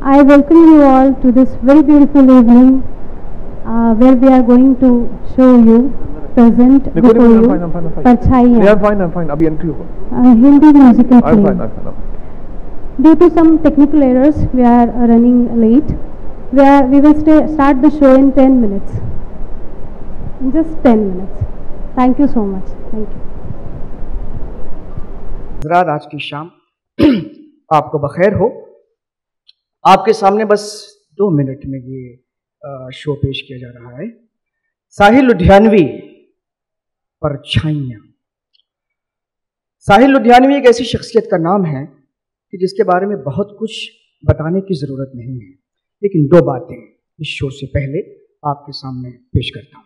I welcome you all to this very beautiful evening where we are going to show you, present before you, Parchaiyan. Yeah, I'm fine. Abhi entry hoga. Hindi musical play. I'm fine. Due to some technical errors, we are running late. We will start the show in 10 minutes. In just 10 minutes. Thank you so much. Thank you. हज़रात, आज की शाम आपको बखैर हो। आपके सामने बस 2 minute में ये शो पेश किया जा रहा है। साहिल लुधियानवी, परछाइयाँ। साहिल लुधियानवी एक ऐसी शख्सियत का नाम है कि जिसके बारे में बहुत कुछ बताने की ज़रूरत नहीं है, लेकिन 2 बातें इस शो से पहले आपके सामने पेश करता हूँ।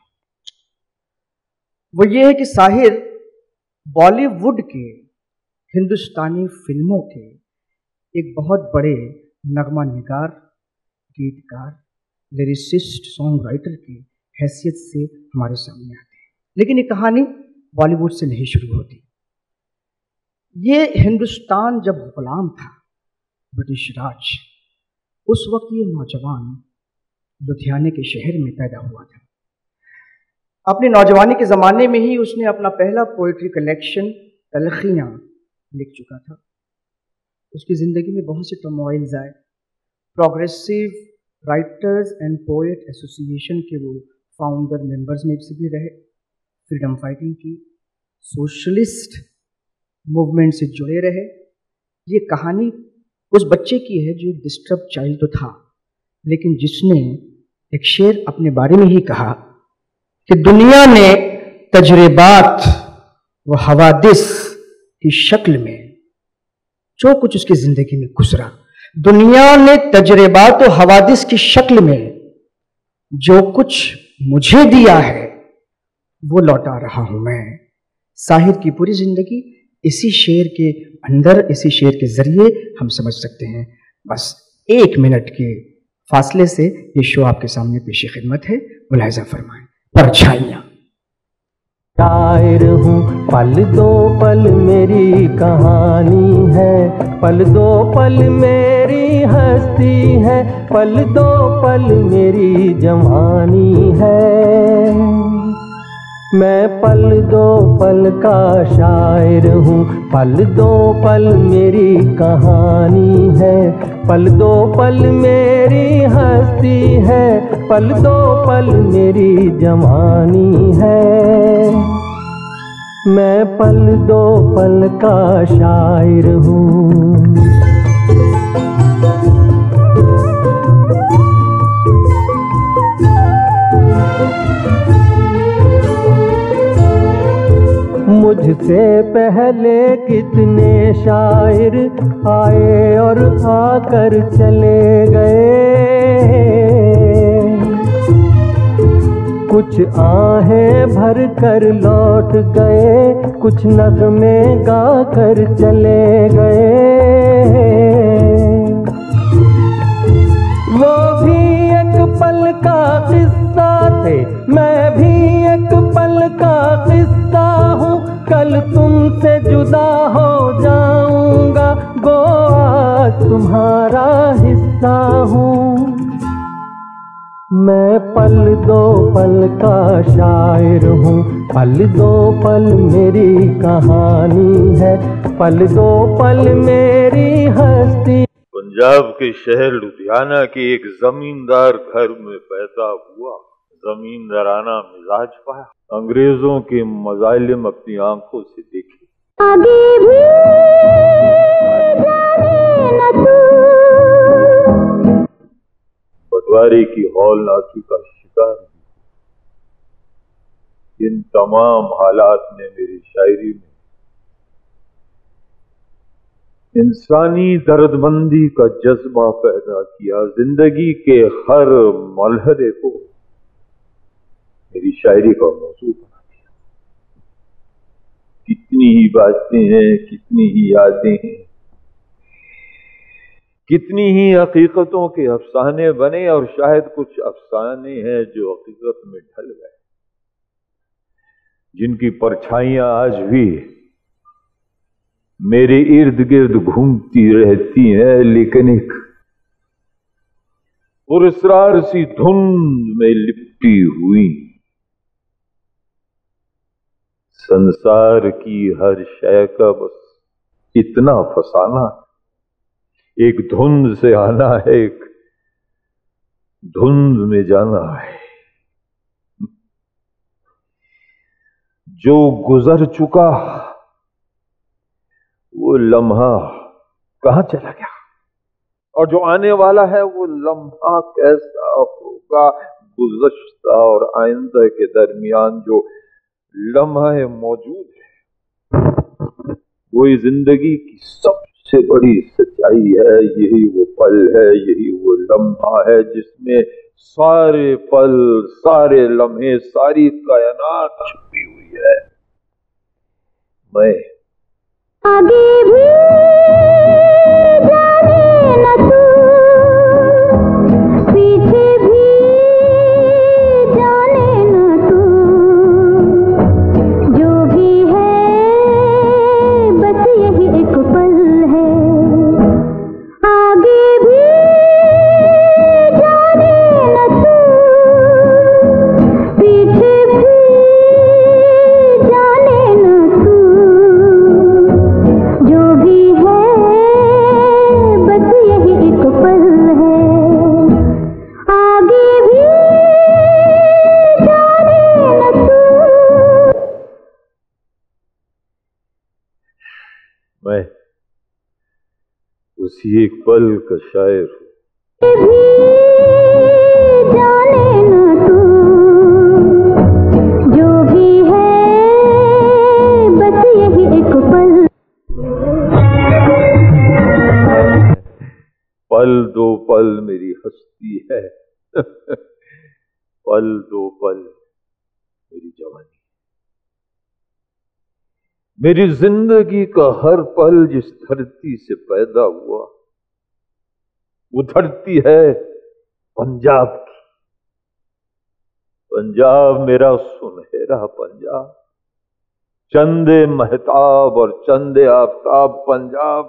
वो ये है कि साहिल बॉलीवुड के, हिंदुस्तानी फिल्मों के एक बहुत बड़े नगमा निगार, गीतकार, लिरिसिस्ट, सॉन्ग राइटर की हैसियत से हमारे सामने आते हैं। लेकिन ये कहानी बॉलीवुड से नहीं शुरू होती। ये हिंदुस्तान जब गुलाम था, ब्रिटिश राज, उस वक्त ये नौजवान लुधियाने के शहर में पैदा हुआ था। अपनी नौजवानी के ज़माने में ही उसने अपना पहला पोइट्री कलेक्शन तलखियाँ लिख चुका था। उसकी ज़िंदगी में बहुत से टर्मोइल्स आए। Progressive writers and poet association के वो फाउंडर मेंबर्स में से भी रहे। फ्रीडम फाइटिंग की, सोशलिस्ट मूवमेंट से जुड़े रहे। ये कहानी उस बच्चे की है जो एक डिस्टर्ब चाइल्ड तो था, लेकिन जिसने एक शेर अपने बारे में ही कहा कि दुनिया ने तजुर्बात व हवादिस की शक्ल में जो कुछ उसकी जिंदगी में गुजरा, दुनिया ने तजुर्बात व हवादिस की शक्ल में जो कुछ मुझे दिया है वो लौटा रहा हूं मैं। साहिर की पूरी जिंदगी इसी शेर के अंदर, इसी शेर के जरिए हम समझ सकते हैं। बस 1 मिनट के फासले से ये शो आपके सामने पेश खिदमत है। मुलाहिजा फरमाएं। परछाइयाँ। शायर हूँ, पल दो पल मेरी कहानी है, पल दो पल मेरी हस्ती है, पल दो पल मेरी जवानी है। मैं पल दो पल का शायर हूँ, पल दो पल मेरी कहानी है, पल दो पल मेरी हस्ती है, पल दो पल मेरी जवानी है। मैं पल दो पल का शायर हूँ। मुझसे पहले कितने शायर आए और आकर चले गए, कुछ आहें भर कर लौट गए, कुछ नगमे गा कर चले गए। वो भी एक पल का किस्सा थे, मैं भी एक पल का किस्सा हूँ। कल तुमसे जुदा हो जाऊंगा, गो आज तुम्हारा हिस्सा हूँ। मैं पल दो पल का शायर हूँ, पल दो पल मेरी कहानी है, पल दो पल मेरी हस्ती। पंजाब के शहर लुधियाना के एक जमींदार घर में पैदा हुआ। जमींदाराना मिजाज पाया, अंग्रेजों के मजालिम अपनी आंखों से देखे। आगे भी जाने न तू। बंटवारे की हौलनाकी का शिकार। इन तमाम हालात ने मेरी शायरी में इंसानी दर्दमंदी का जज्बा पैदा किया। जिंदगी के हर मलहरे को मेरी शायरी का मौजू बना दिया। कितनी ही बातें हैं, कितनी ही यादें हैं, कितनी ही हकीकतों के अफसाने बने, और शायद कुछ अफसाने हैं जो हकीकत में ढल गए, जिनकी परछाइयां आज भी मेरे इर्द गिर्द घूमती रहती हैं, लेकिन एक पुरस्कार सी धुंध में लिपटी हुई, संसार की हर शय का बस इतना फसाना, एक धुंध से आना है, एक धुंध में जाना है। जो गुजर चुका वो लम्हा कहां चला गया, और जो आने वाला है वो लम्हा कैसा होगा। गुज़श्ता और आइंदा के दरमियान जो लम्हा मौजूद है वही जिंदगी की सबसे बड़ी सच्चाई है। यही वो पल है, यही वो लम्हा है जिसमें सारे पल, सारे लम्हे, सारी कायनात छुपी हुई है। मैं आगे भी जाने न तू, पीछे भी जाने न तू, जो भी है बस यही एक पल है। आगे भी जाने न तू, पीछे भी जाने न तू, जो भी है बस यही एक पल है। आगे भी जाने न तू। मैं उसी एक पल का शायर हूं। भी जाने न तू, जो भी है बस यही एक पल। पल दो पल मेरी हस्ती है पल दो पल मेरी जवानी। मेरी जिंदगी का हर पल जिस धरती से पैदा हुआ वो धरती है पंजाब की। पंजाब मेरा सुनहरा पंजाब, चंदे महताब और चंदे आफताब पंजाब,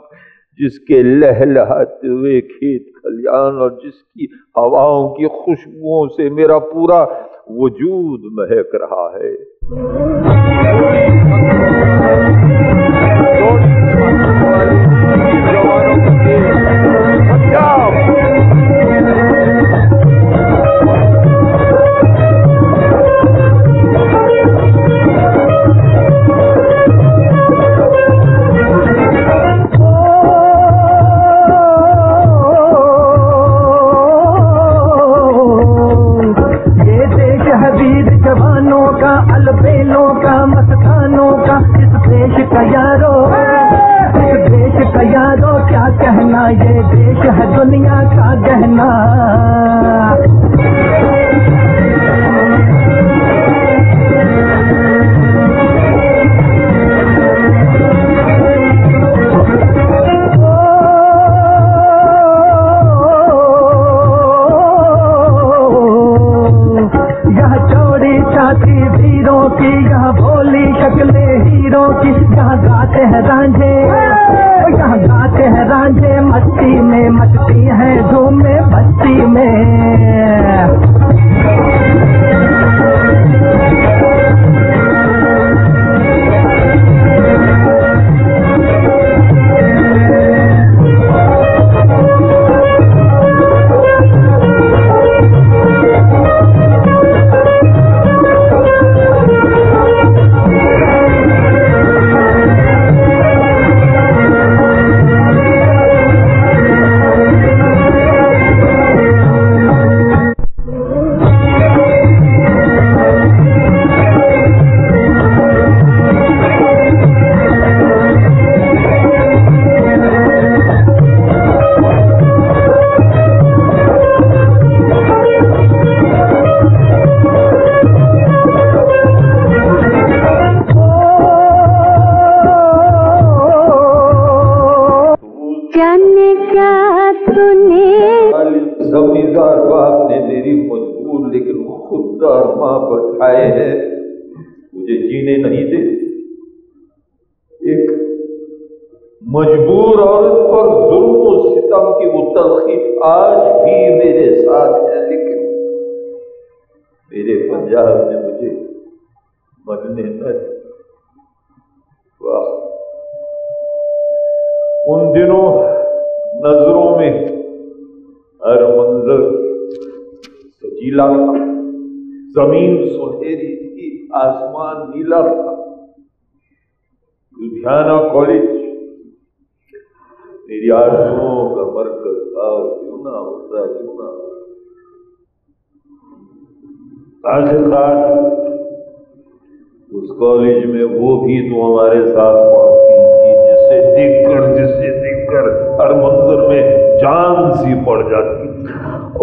जिसके लहलहाते हुए खेत खलियान और जिसकी हवाओं की खुशबुओं से मेरा पूरा वजूद महक रहा है। जवानों का देश पंजाब। जवानों का, अलबेलों का, मस्तानों का, इस देश का यारो, इस देश का यारो क्या कहना, ये देश है दुनिया का गहना। वीरों की यहाँ भोली शक्लें हीरों की, यहाँ गाते हैं रांझे, यहाँ गाते हैं रांझे, मस्ती में मचती हैं झूमे बस्ती में। जमींदार बाप ने मेरी मजबूर लेकिन खुददार मां पर ठाए हैं, मुझे जीने नहीं दे। एक मजबूर औरत पर जुल्म और सितम की वो तलखी आज भी मेरे साथ है, लेकिन मेरे पंजाब ने मुझे मरने न दिया। वाह, उन दिनों नजरों में हर मंजर सजीला था, जमीन सुनहरी थी, आसमान नीला था। लुधियाना कॉलेज मेरी आरज़ुओं का मरकज था, क्यों ना होता, क्यों ना। आखिरकार उस कॉलेज में वो भी तो हमारे साथ पढ़ती थी जिसे देखकर हर मंजर में जान सी पड़ जाती थी।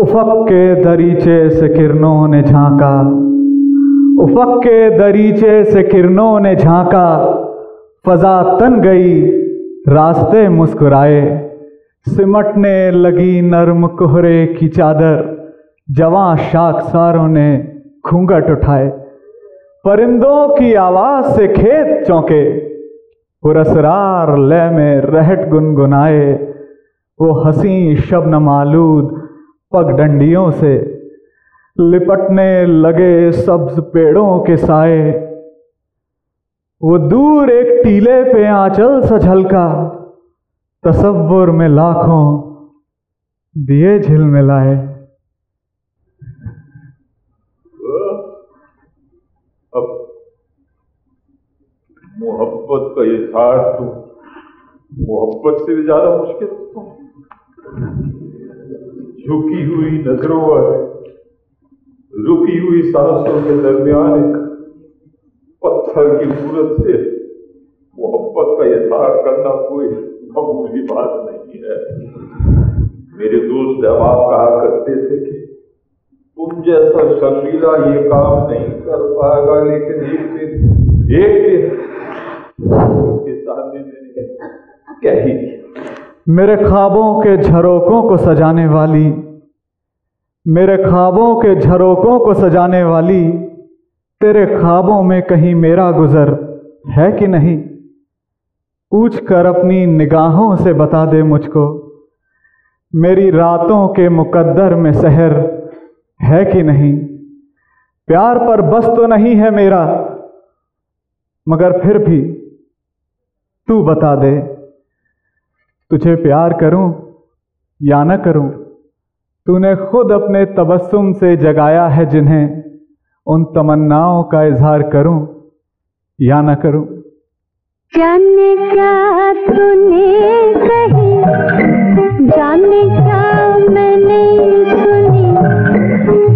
उफक के दरीचे से किरणों ने झांका, उफक के दरीचे से किरणों ने झांका, फजा तन गई रास्ते मुस्कुराए, सिमटने लगी नर्म कोहरे की चादर, जवां शाखसारों ने घूंघट उठाए। परिंदों की आवाज से खेत चौंके, पुरस्रार लय में रहट गुनगुनाए। वो हंसी शबनम आलूद पगडंडियों से लिपटने लगे सब्ज पेड़ों के साए। वो दूर एक टीले पे आंचल सा झलका, तसव्वुर में लाखों दिए झिलमिलाए। अब मोहब्बत का इजहार तो मोहब्बत से भी ज्यादा मुश्किल तो झुकी हुई नजरों और रुकी हुई सांसों के दरमियान एक पत्थर की सूरत से मोहब्बत का इजहार करना कोई मामूली बात नहीं है। मेरे दोस्त अहबाब कहा करते थे कि तुम जैसा शर्मीला ये काम नहीं कर पाएगा, लेकिन एक दिन उसके सामने मैंने कह ही दिया। मेरे ख्वाबों के झरोकों को सजाने वाली, मेरे ख्वाबों के झरोकों को सजाने वाली, तेरे ख्वाबों में कहीं मेरा गुजर है कि नहीं? पूछ कर अपनी निगाहों से बता दे मुझको, मेरी रातों के मुकद्दर में सहर है कि नहीं? प्यार पर बस तो नहीं है मेरा, मगर फिर भी तू बता दे, तुझे प्यार करूं या न करूं? तूने खुद अपने तबस्सुम से जगाया है जिन्हें, उन तमन्नाओं का इजहार करूं या न करूं? जाने क्या तूने कही, जाने क्या मैंने सुनी,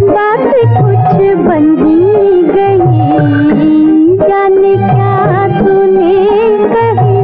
बात कुछ बन ही गई। जाने क्या तूने कही,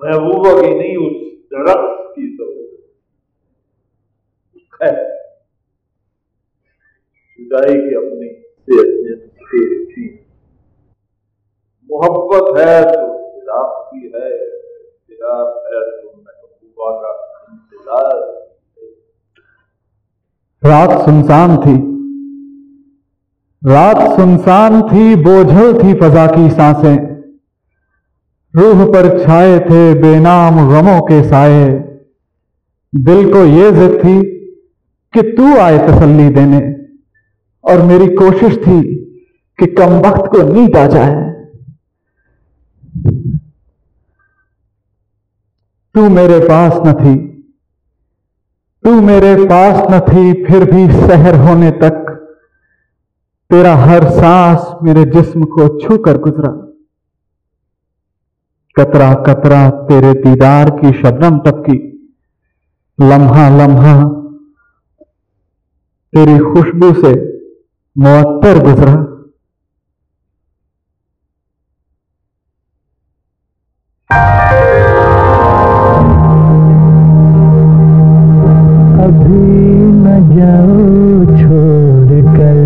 महबूबा की नहीं, उस दरख्त की जरूरत है। जुदाई के अपनी से मोहब्बत है तो फिराक भी है, फिराक है तो महबूबा का इंतजार। रात सुनसान थी, रात सुनसान थी, बोझल थी फजा की सांसें, रूह पर छाए थे बेनाम गमों के साए। दिल को ये जिद थी कि तू आए तसल्ली देने, और मेरी कोशिश थी कि कम वक्त को नींद आ जाए। तू मेरे पास न थी, तू मेरे पास न थी, फिर भी सहर होने तक तेरा हर सांस मेरे जिस्म को छू कर गुजरा। कतरा कतरा तेरे दीदार की शबनम टपकी, लम्हा लम्हा तेरी खुशबू से मुअत्तर गुजरा। अभी न जाओ छोड़ कर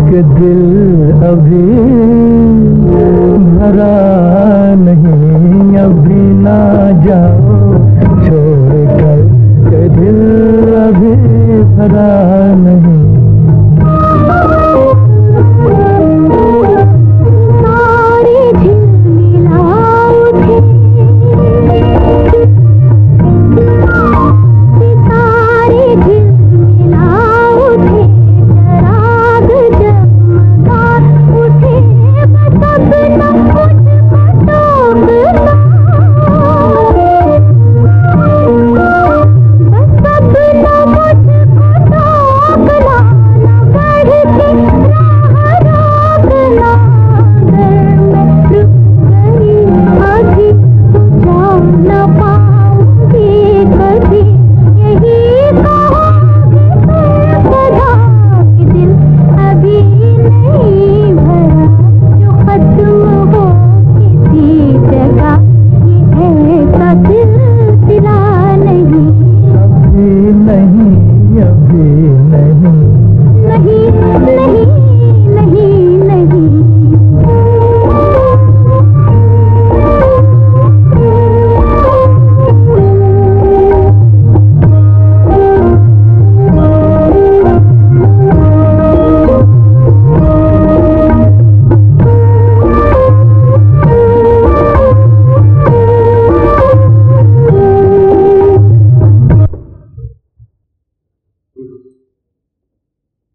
कि दिल अभी भरा नहीं, अभी ना जाओ छोड़ कर कि दिल अभी भरा नहीं। सारे झिलमिला उठे, सितारे झिलमिला उठे, चराग जगमगा उठे, बस अपना मुझको टोकना, बस अपना मुझको टोकना, न बढ़ के राह रोकना। अगर मैं रुक गई अभी तो जा न पाऊंगी कभी, यही कहोगे सरसदा कि दिल अभी नहीं भरा, जो खत्म हो किसी जगह, ये ऐसा सिलसिला नहीं। अभी नहीं, अभी नहीं, नहीं नहीं नहीं नहीं।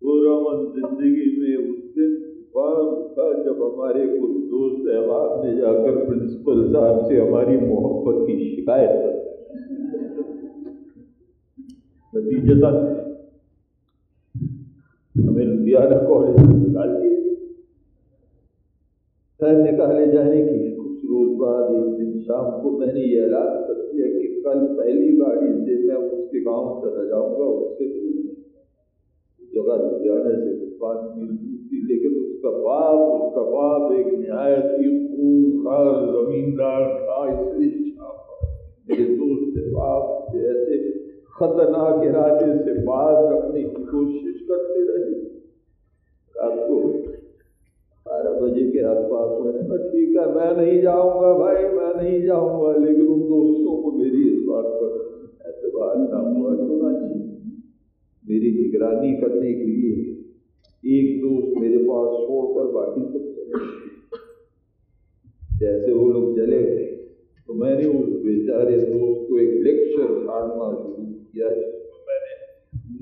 पूरा मन जिंदगी में उस दिन तूफान था जब हमारे कुछ दोस्त अहबाब ने जाकर प्रिंसिपल साहब से हमारी मोहब्बत की शिकायत कर दी। नतीजतन हमें लुधियाना कॉलेज से निकाल दिया। सर निकाले जाने की कुछ रोज बाद एक दिन शाम को मैंने ये ऐलान कर दिया कि कल पहली गाड़ी से मैं उसके गांव चला जाऊंगा, उससे मिलने। जगह लुधियाना से 5 मील दूर थी, लेकिन उसका बाप एक निहायत ही खूंखार जमींदार था। इसलिए मेरे दोस्त बाप जैसे खतरनाक इरादे से बात रखने की कोशिश करते रहे। रात को 12 बजे के आसपास मैंने कहा ठीक है मैं नहीं जाऊंगा भाई, मैं नहीं जाऊंगा, लेकिन उन दोस्तों को मेरी इस बात पर एतबार न हुआ। चुनांचे मेरी निगरानी करने के लिए एक दोस्त मेरे पास छोड़कर बाकी सब चले। जैसे वो लोग चले गए तो मैंने उस बेचारे दोस्त को एक लेक्चर झाड़ना शुरू किया, जिसमें मैंने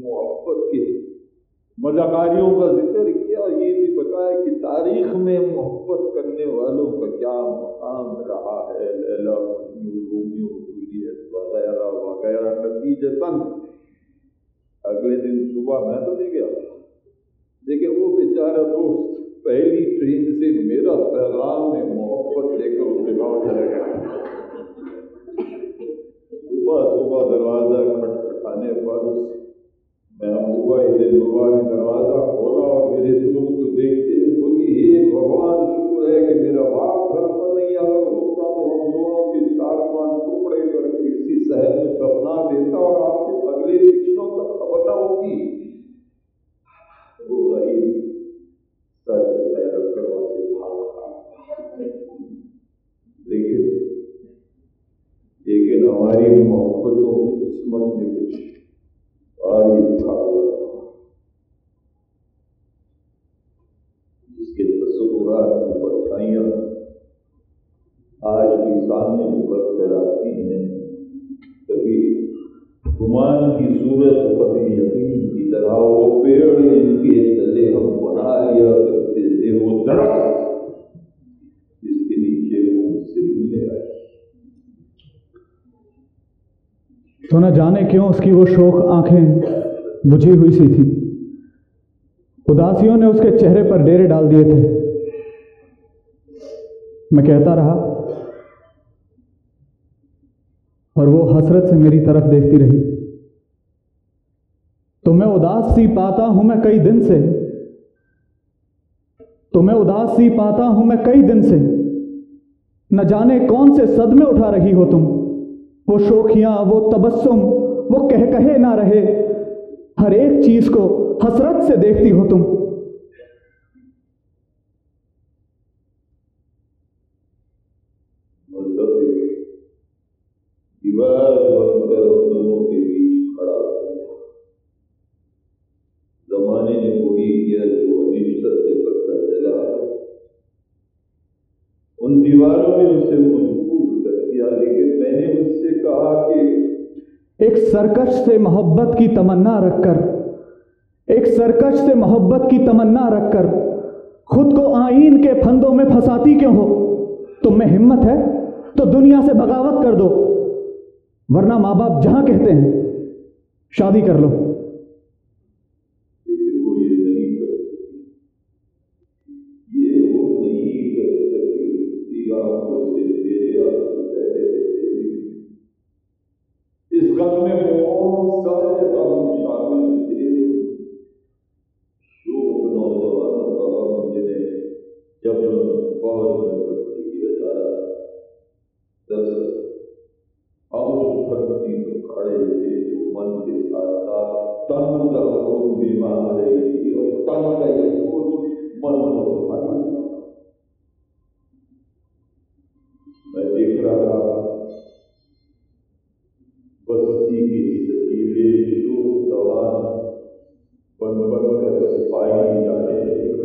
मोहब्बत के मजाकारियों का जिक्र किया और ये भी बताया कि तारीख में मोहब्बत करने वालों का क्या मकाम रहा है, लैला मजनू रोमियो जूलियट वगैरह वगैरह। नतीजतन अगले दिन सुबह मैं तो नहीं गया, लेकिन वो बेचारा दोस्त पहली ट्रेन से मेरा पैगाम में मोहब्बत लेकर उसके गाँव चला गया। सुबह सुबह दरवाजा खटखटाने पर महबूबा इल्लुल्लाह ने दरवाजा खोला और मेरे दोस्त को देखते हुए बोली, हे भगवान शुक्र है कि मेरा बाप घर पर नहीं, अगर होता तो जिसके तस्वुरात की परछाइयां आज भी सामने उभर कर आती हैं, कभी गुमान की सूरत, कभी यकीन की तरह। वो पेड़ जिनके तले हम बना लिया करते थे, वो दरख्त जिसके नीचे वो मुझसे मिलने आई। तो न जाने क्यों उसकी वो शोक आंखें बुझी हुई सी थी। उदासियों ने उसके चेहरे पर डेरे डाल दिए थे। मैं कहता रहा और वो हसरत से मेरी तरफ देखती रही। तुम्हें उदास सी पाता हूं मैं कई दिन से, तुम्हें उदास सी पाता हूं मैं कई दिन से, न जाने कौन से सदमे उठा रही हो तुम। वो शोखियां, वो तबस्सुम, वो कहे ना रहे, हर एक चीज को हसरत से देखती हो तुम। दीवार बनकर हम दोनों के बीच खड़ा हो गया। जमाने ने वही किया जो हमेशा से करता चला। उन दीवारों ने उसे मजबूर कर दिया, लेकिन मैंने उससे कहा कि एक सरकश से मोहब्बत की तमन्ना रखकर, एक सरकश से मोहब्बत की तमन्ना रखकर खुद को आईन के फंदों में फंसाती क्यों हो? तुम में हिम्मत है तो दुनिया से बगावत कर दो, वरना माँ बाप जहां कहते हैं शादी कर लो। लेकिन वो ये नहीं कर सकी, ये वो नहीं कर सकी। उसकी आंखों से मेरे आंसू बह रहे थे। इस गम में बहुत सारे गम शामिल थे। शोक नौजवानों का गम, जिन्हें जब फौज में भर्ती किया जा रहा था। हम उस भक्ति को खड़े थे जो मन के साथ साथ तन का बोझ भी मांग रही थी, और तन का ये बोझ मन को भारी। मैं देख रहा था बस्ती के सजीले लोग जवान बन कर सिपाही जाने लगे।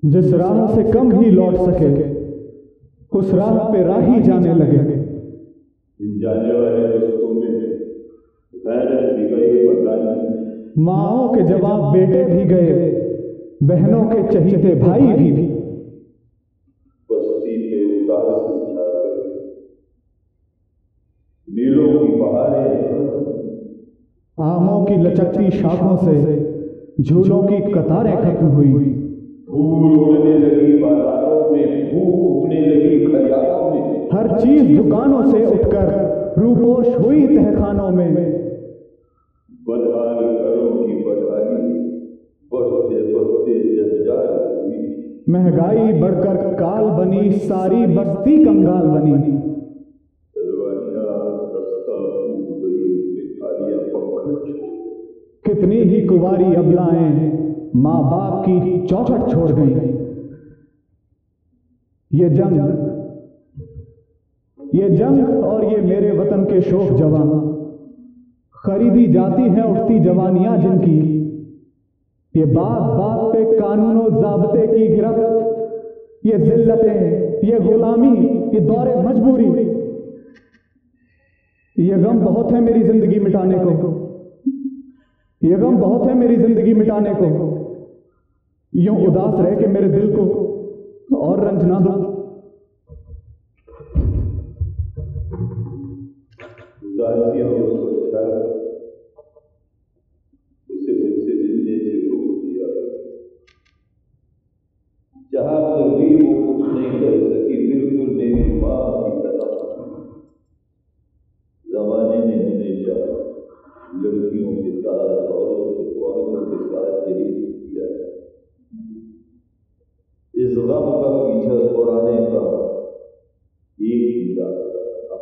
जिस राह से कम ही लौट सके उस राह पे राही जाने लगे। इन जाने वाले दोस्तों में गैरत भी गई, बगानी माओं के जवाब बेटे भी गए, बहनों के चहीते भाई भी। बस्ती पे उदास छा गई। नीलों की बहारें, आमों की लचकती शाखों से झूलों की कतारें खत्म हुई। धूल उड़ने लगी बाजारों में, भूख उगने लगी खलियानों में। हर चीज दुकानों से उठकर रूपोश हुई तहखानों में। बदहाल घरों की बदहाली बढ़ते बढ़ते जंजाल हुई। महंगाई बढ़कर काल बनी, सारी बस्ती कंगाल बनी। दरवानियां रास्ता भूल गई, भिखारियां पकड़ छोड़। कितनी ही कुंवारी अबलाएं माँ बाप की चौखट छोड़ गई। ये जंग और ये मेरे वतन के शोक जवान, खरीदी जाती हैं उठती जवानियां जिनकी। ये बात बात पे कानूनों ज़ाब्ते की गिरफ्त, ये जिल्लतें, ये गुलामी, ये दौरे मजबूरी। ये गम बहुत है मेरी जिंदगी मिटाने को, ये गम बहुत है मेरी जिंदगी मिटाने को। यूं उदास रह के मेरे दिल को और रंज ना दो। उदासियां उसको छा उसे मुझसे मिलने से रोक दिया। जहां पर भी वो कुछ नहीं कर सकी, बिल्कुल मेरी मां की तरह। जमाने ने हमेशा लड़कियों के साथ, औरतों के साथ यही किया है। इस गम का पीछा छुड़ाने का एक ही रास्ता था।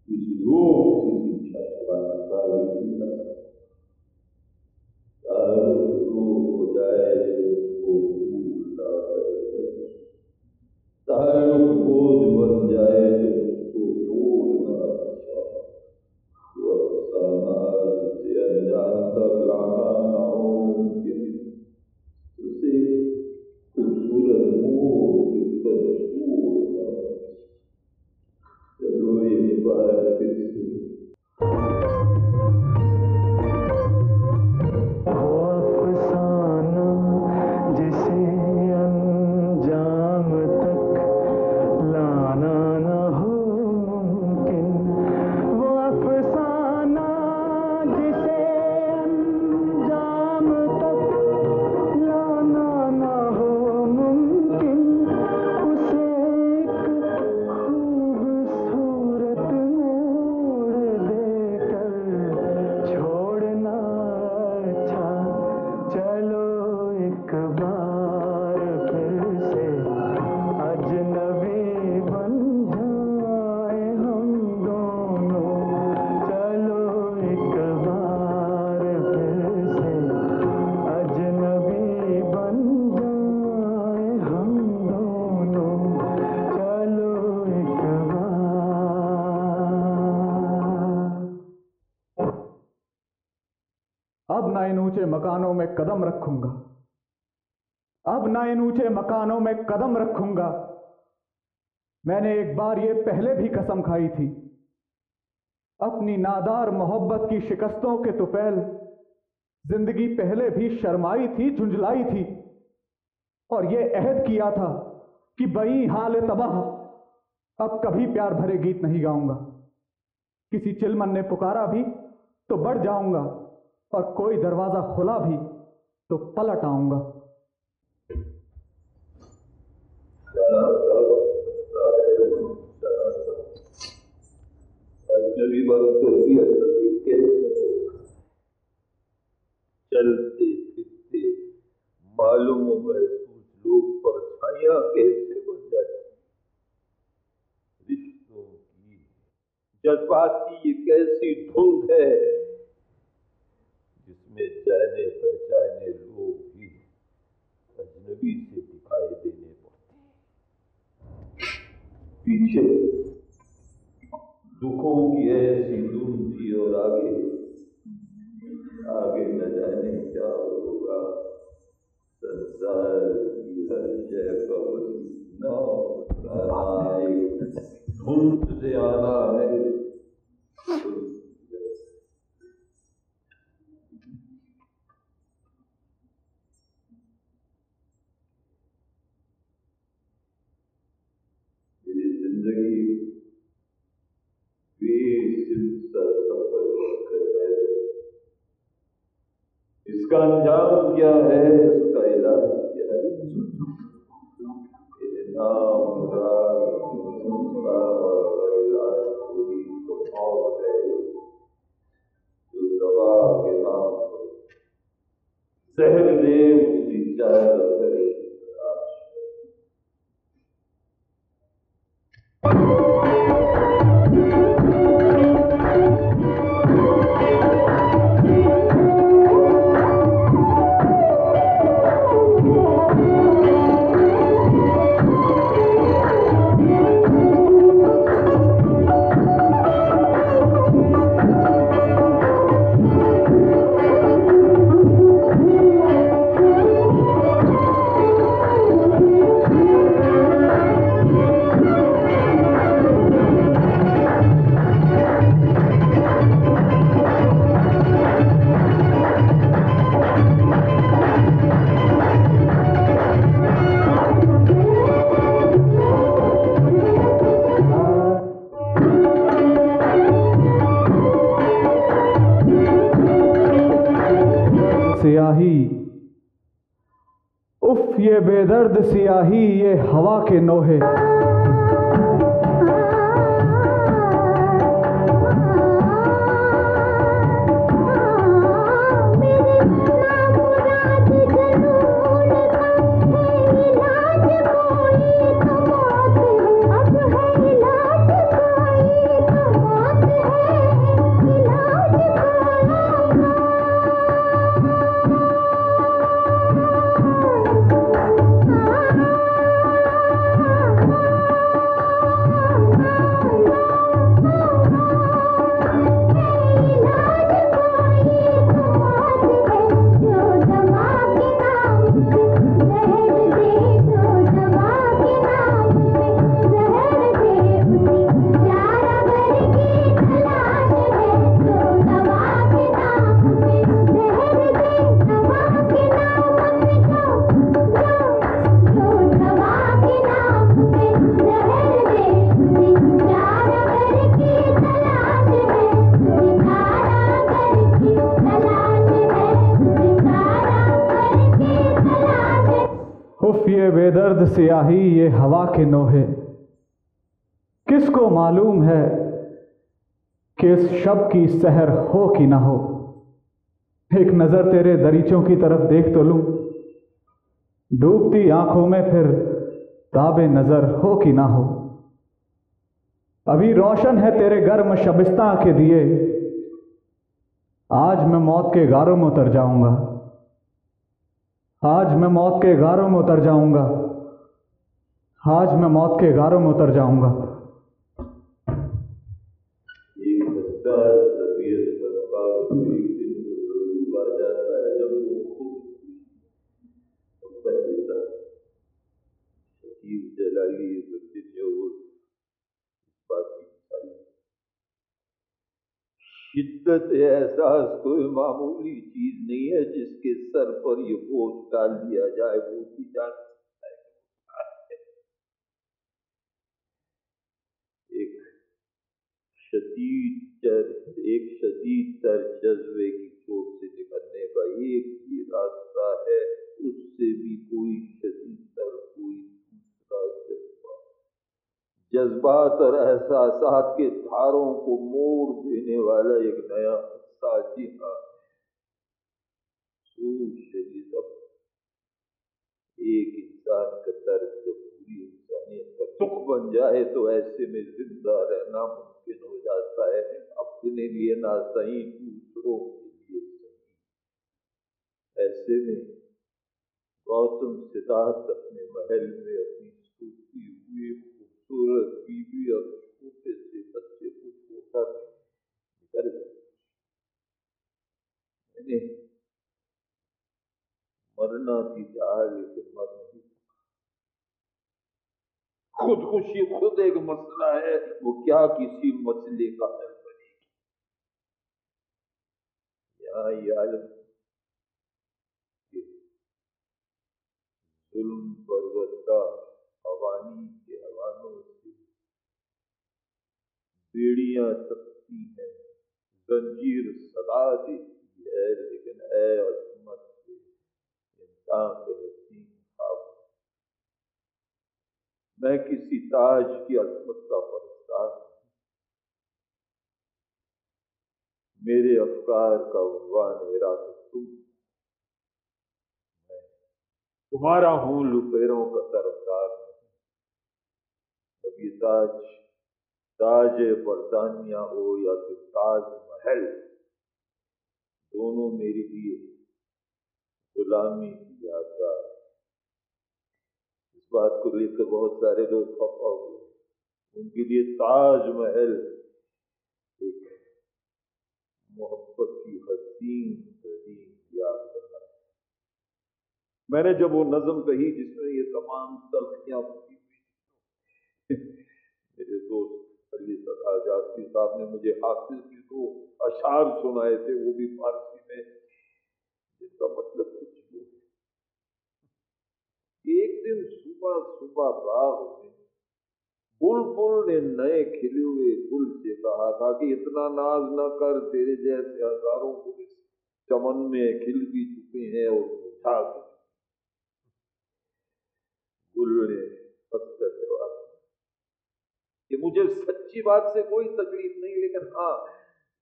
इस रोग से पीछा छुड़ाने का एक ही रास्ता। रोग हो जाए तो उसको भूलता है, ताल्लुक बोझ बन जाए तो उसको छोड़ना अच्छा। वो अफसाना जिसे अनजान तक लाना ना हो, ऊंचे मकानों में कदम रखूंगा, अब ना इन ऊंचे मकानों में कदम रखूंगा। मैंने एक बार ये पहले भी कसम खाई थी, अपनी नादार मोहब्बत की शिकस्तों के तुफैल जिंदगी पहले भी शर्माई थी, झुंझलाई थी, और ये अहद किया था कि बई हाल तबाह अब कभी प्यार भरे गीत नहीं गाऊंगा। किसी चिलमन ने पुकारा भी तो बढ़ जाऊंगा, और कोई दरवाजा खुला भी तो पलट आऊंगा। चलते फिरते मालूम महसूस लोग पर छाया कैसे बन जाती, रिश्तों की जज्बात की ये कैसी धुंध है जिसमें जाने पहचाने लोग भी अजनबी से दिखाई देने पड़ते। पीछे दुखों की ऐसी धुंध थी और आगे न जाने क्या होगा। संसार की हर शय का धुंध से आना है। मेरी जिंदगी बेसिलसिला सफर कर है। इसका अंजाम क्या है, इसका इलाज क्या है? नाम इलाज पूरी तो मौत है जो दवा के नाम पर जहर दे उसकी चार करे। सियाही, उफ ये बेदर्द सियाही, ये हवा के नोहे। ये बेदर्द सियाही, ये हवा के नोहे। किसको मालूम है कि इस शब की सहर हो कि ना हो। एक नजर तेरे दरीचों की तरफ देख तो लूं, डूबती आंखों में फिर ताबे नजर हो कि ना हो। अभी रोशन है तेरे गर्म शबिस्तां के दिए, आज मैं मौत के गारों में उतर जाऊंगा, आज मैं मौत के गारों में उतर जाऊंगा, आज मैं मौत के गारों में उतर जाऊंगा। एक हसास तबीयत का एक दिन तो जरूर आ जाता है जब मिसाली दुनिया और बात की मिसाली। शिद्दत एहसास कोई मामूली चीज नहीं है जिसके सर पर ये बोझ डाल दिया जाए वो भी जान सकता है। एक शदीद तर जज्बे की चोट से निकलने का एक ही रास्ता है, उससे भी कोई शदीद तर कोई दूसरा जज्बा। जज्बात और एहसासात के धारों को मोड़ देने वाला एक नया हिस्सा। जी हाँ, एक इंसान का दर्द जब पूरी इंसानियत का दुख बन जाए तो ऐसे में जिंदा रहना मुमकिन हो जाता है, अपने लिए ना सही दूसरों के लिए सही। ऐसे में गौतम सिद्धार्थ अपने महल में अपनी सोती हुई खूबसूरत बीवी और छोटे से बच्चे को छोड़कर निकल गए। मैंने मरना की चाह लेकिन मर नहीं सका। खुदकुशी खुद एक मसला है, वो क्या किसी मसले का हल बनेगी। यहाँ ये आलम जुल्म पर्वत का हवानी के हवानों से बेड़ियां तकती हैं, जंजीर सदा देती है, लेकिन ऐ अजमत से इंसान के हसीन ख्वाब। मैं किसी ताज की अजमत का परस्तार, मेरे अफकार का उन्वान इरादा तुम, मैं तुम्हारा हूं लुटेरों का तरफदार। अब ये ताज बरतानिया हो या फिर ताज महल, दोनों मेरे लिए गुलामी की यादगार है। इस बात को लेकर बहुत सारे लोग खफा हुए, उनके लिए ताज महल एक मोहब्बत की हसीन यादगार है। मैंने जब वो नज्म कही जिसमें ये तमाम तलखियां फूटी हुई, मेरे दोस्त अली सदा जाफरी साहब ने मुझे हाफिज के 2 अशार सुनाए थे, वो भी फारसी में, जिसका मतलब कुछ यूं है। एक दिन सुबह सुबह बाग में बुलबुल ने नए खिले हुए गुल से कहा था कि इतना नाज न कर, तेरे जैसे हजारों गुल इस चमन में खिल भी चुके हैं और मुरझा भी। गुल ने हंसकर जवाब दिया कि मुझे सच्ची बात से कोई तकलीफ नहीं, लेकिन हाँ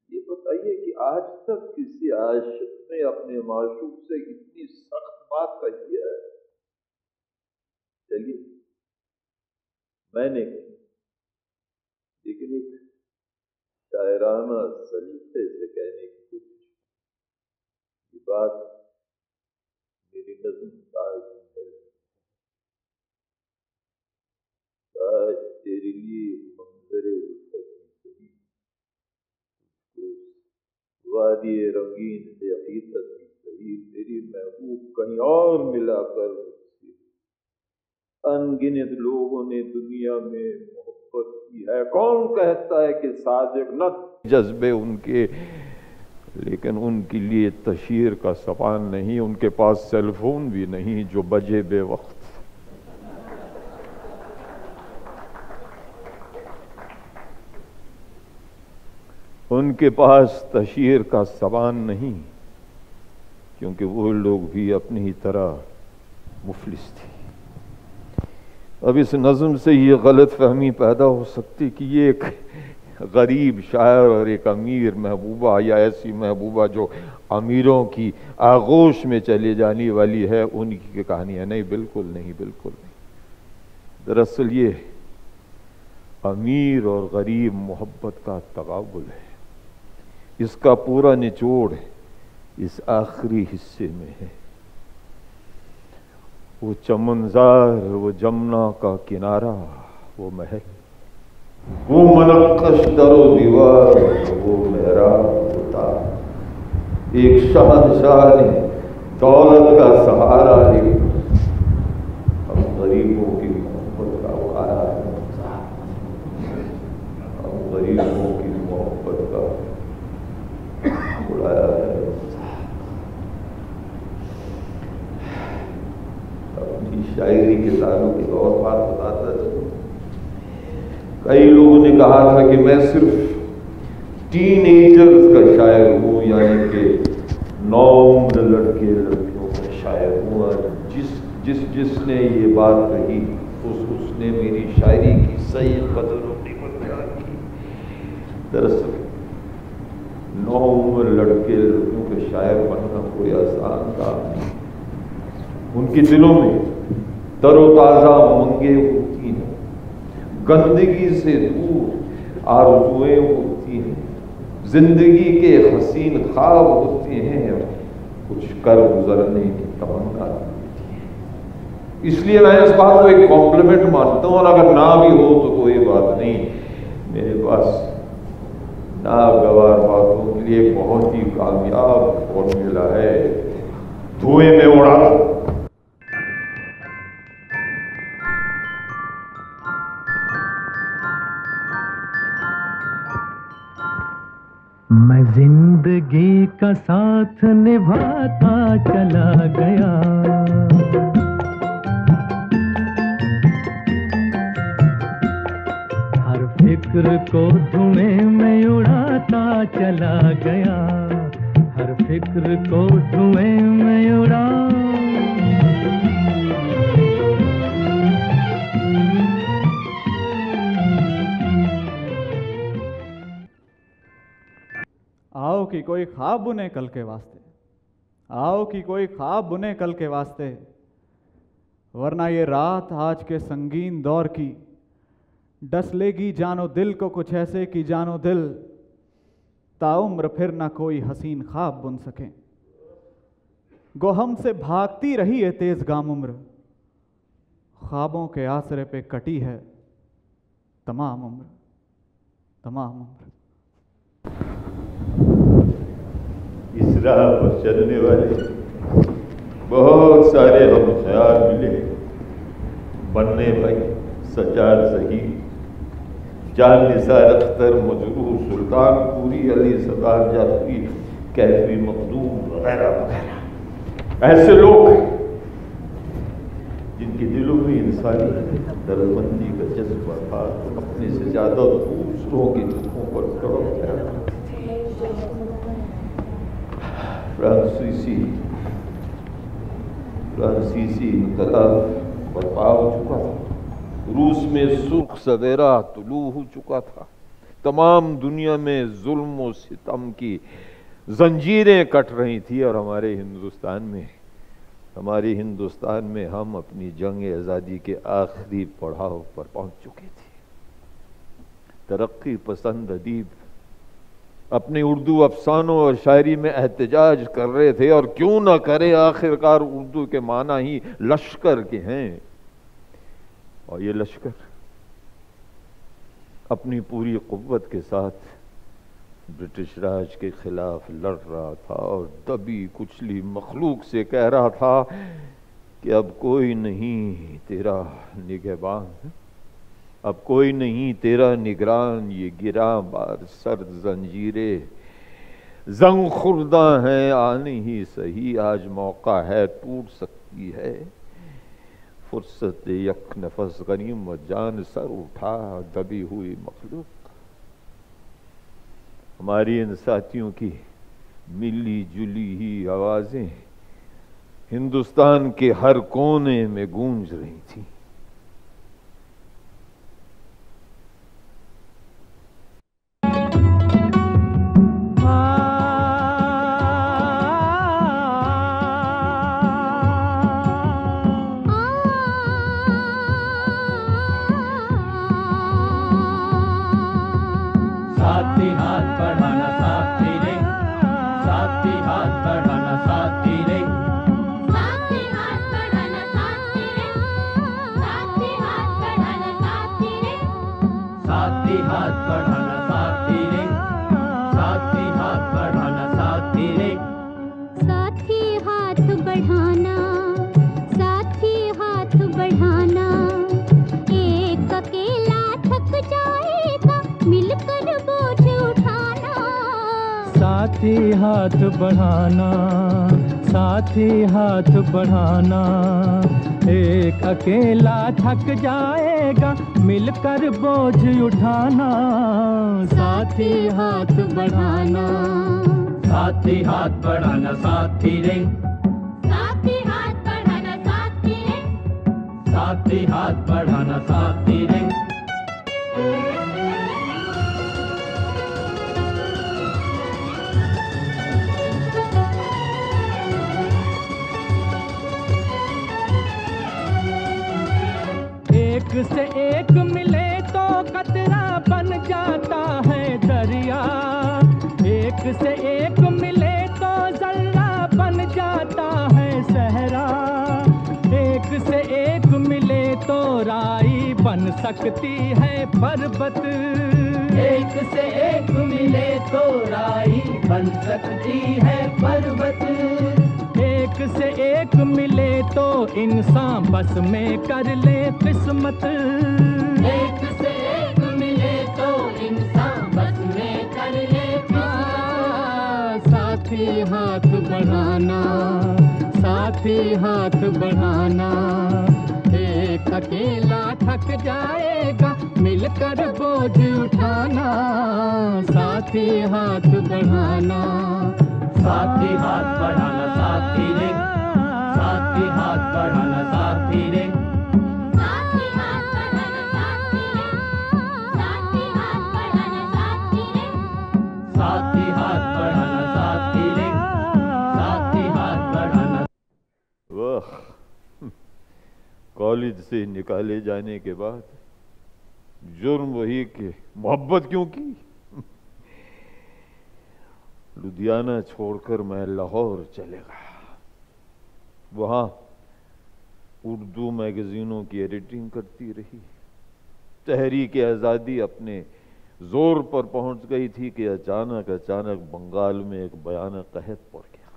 ये बताइए कि आज तक किसी आशिक ने अपने माशूक से इतनी सख्त बात कही है? चलिए मैंने की, लेकिन एक शायराना सलीके से कहने की कोशिश। ये बात मेरी नज़्म ताज तेरे लिए मंजरे उल्फत की सही, वादी रंगीन से हकीकत की सही, तेरी महबूब कहीं और मिलाकर मुझसे अनगिनत लोगों ने दुनिया में मोहब्बत की है। कौन कहता है कि सादिक न जज्बे उनके, लेकिन उनके लिए तशहीर का सवाल नहीं, उनके पास सेलफोन भी नहीं जो बजे बेवक्त। उनके पास तशहीर का सवाल नहीं, क्योंकि वो लोग भी अपनी ही तरह मुफलिस थे। अब इस नज़्म से ये गलत फहमी पैदा हो सकती कि ये एक गरीब शायर और एक अमीर महबूबा, या ऐसी महबूबा जो अमीरों की आगोश में चले जाने वाली है, उनकी कहानी है। नहीं, बिल्कुल नहीं, बिल्कुल नहीं। दरअसल ये अमीर और गरीब मोहब्बत का तकाबुल है। इसका पूरा निचोड़ इस आखिरी हिस्से में है। वो चमनजार, वो जमुना का किनारा, वो महल, वो मनक्कश दरो दीवार, वो मेहराब होता। एक शहंशाह ने दौलत का सहारा ले हम गरीबों की मोहब्बत का अपनी शायरी के ताल्लुक एक और बात बताता था। कई लोगों ने कहा था कि मैं सिर्फ टीनेजर्स का शायर हूँ, यानी कि नौउम्र लड़के लड़कियों का शायर हूँ। और जिसने ये बात कही उसने मेरी शायरी की सही कदर नहीं बयान की। दरअसल नौउम्र लड़के लड़कियों के शायर बनना कोई आसान काम नहीं। उनके दिलों में तरोताज़ा उमंगें होती हैं, गंदगी से दूर आरज़ुएं होती हैं, जिंदगी के हसीन ख्वाब होते हैं, कुछ कर गुजरने की तमन्ना होती है। इसलिए मैं इस बात को एक कॉम्प्लीमेंट मानता हूँ, और अगर ना भी हो तो कोई बात नहीं। मेरे पास नागवार बातों के लिए बहुत ही कामयाब फॉर्मूला है, धुएं में उड़ा दो। मैं जिंदगी का साथ निभाता चला गया, हर फिक्र को धुएं में उड़ाता चला गया, हर फिक्र को धुएं में उड़ा। आओ कि कोई ख्वाब बुने कल के वास्ते, आओ कि कोई ख्वाब बुने कल के वास्ते, वरना ये रात आज के संगीन दौर की डस लेगी जानो दिल को कुछ ऐसे कि जानो दिल ताउम्र फिर ना कोई हसीन ख्वाब बुन सके। गो हमसे भागती रही है तेज गाम उम्र, ख्वाबों के आसरे पे कटी है तमाम उम्र, तमाम उम्र। इस राह पर चलने वाले बहुत सारे हम ख्याल मिले, बनने भाई सजाद सही, जान निसार अख्तर, मजरूह सुल्तानपुरी, अली सदार जाफरी, कैफी मखदूम वगैरह वगैरह। ऐसे लोग जिनके दिलों में इंसानी दर्दमंदी का जज्बा था, अपने से ज्यादा दूसरों के दुखों पर तड़प गया। फ्रांसीसी इनकलाब बर्पा हो चुका था, रूस में सुर्ख सवेरा तुलू हो चुका था, तमाम दुनिया में जुल्म और सितम की जंजीरें कट रही थी, और हमारे हिंदुस्तान में हम अपनी जंग आज़ादी के आखिरी पड़ाव पर पहुंच चुके थे। तरक्की पसंद अदीब अपने उर्दू अफसानों और शायरी में एहतजाज कर रहे थे, और क्यों ना करे, आखिरकार उर्दू के माना ही लश्कर के हैं, और ये लश्कर अपनी पूरी कुव्वत के साथ ब्रिटिश राज के खिलाफ लड़ रहा था, और दबी कुचली मखलूक से कह रहा था कि अब कोई नहीं तेरा निगहबान, अब कोई नहीं तेरा निगरान, ये गिरा बार सर्द जंजीरे जंग खुर्दा हैं, आने ही सही, आज मौका है टूट सकती है, फुर्सत यक नफस गनीम जान सर उठा दबी हुई मखलूक। हमारी इन साथियों की मिली जुली ही आवाजें हिंदुस्तान के हर कोने में गूंज रही थी। साथी हाथ बढ़ाना साथी रे, साथी हाथ बढ़ाना साथी रे, साथी हाथ बढ़ाना साथी रे, साथी हाथ बढ़ाना साथी रे, साथी हाथ बढ़ाना साथी रे, साथी हाथ बढ़ाना साथी रे, साथी हाथ बढ़ाना, साथी हाथ बढ़ाना, एक अकेला थक जाएगा मिलकर बोझ उठाना। साथी हाथ बढ़ाना, साथी हाथ बढ़ाना, एक अकेला थक जाएगा मिलकर बोझ उठाना। साथी हाथ बढ़ाना, साथी हाथ बढ़ाना, साथी रे, साथी हाथ बढ़ाना साथी रे, साथी हाथ बढ़ाना, साथी रे। एक से एक मिले तो कतरा बन जाता है दरिया, एक से एक मिले तो जर्रा बन जाता है सहरा, एक से एक मिले तो राई बन सकती है पर्वत, एक से एक मिले तो राई बन सकती है पर्वत, एक से एक मिले तो इंसान बस में कर ले किस्मत, एक से एक मिले तो इंसान बस में कर ले किस्मत। साथी हाथ बढ़ाना, साथी हाथ बढ़ाना, एक अकेला थक जाएगा मिलकर बोझ उठाना। साथी हाथ बढ़ाना, साथी हाथ बढ़ाना, साथी रे, साथी हाथ बढ़ाना, साथी रे, साथी हाथ बढ़ाना साथी रे, साथी हाथ बढ़ाना साथी रे, साथी हाथ बढ़ाना, साथी रे, साथी हाथ बढ़ाना। वाह, कॉलेज से निकाले जाने के बाद जुर्म वही कि मोहब्बत क्यों की। लुधियाना छोड़कर मैं लाहौर चलेगा, वहां उर्दू मैगजीनों की एडिटिंग करती रही। तहरीक आज़ादी अपने जोर पर पहुंच गई थी कि अचानक बंगाल में एक भयानक कहत पड़ गया।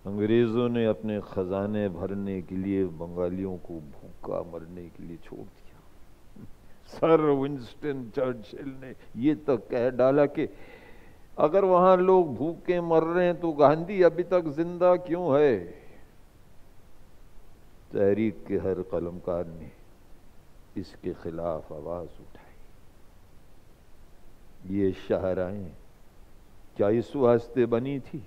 अंग्रेजों ने अपने खजाने भरने के लिए बंगालियों को भूखा मरने के लिए छोड़ दिया। सर विंस्टन चर्चिल ने ये तक कह डाला कि अगर वहां लोग भूखे मर रहे हैं तो गांधी अभी तक जिंदा क्यों है। तहरीक के हर कलमकार ने इसके खिलाफ आवाज उठाई। ये शाहराएं क्या इस वास्ते बनी थी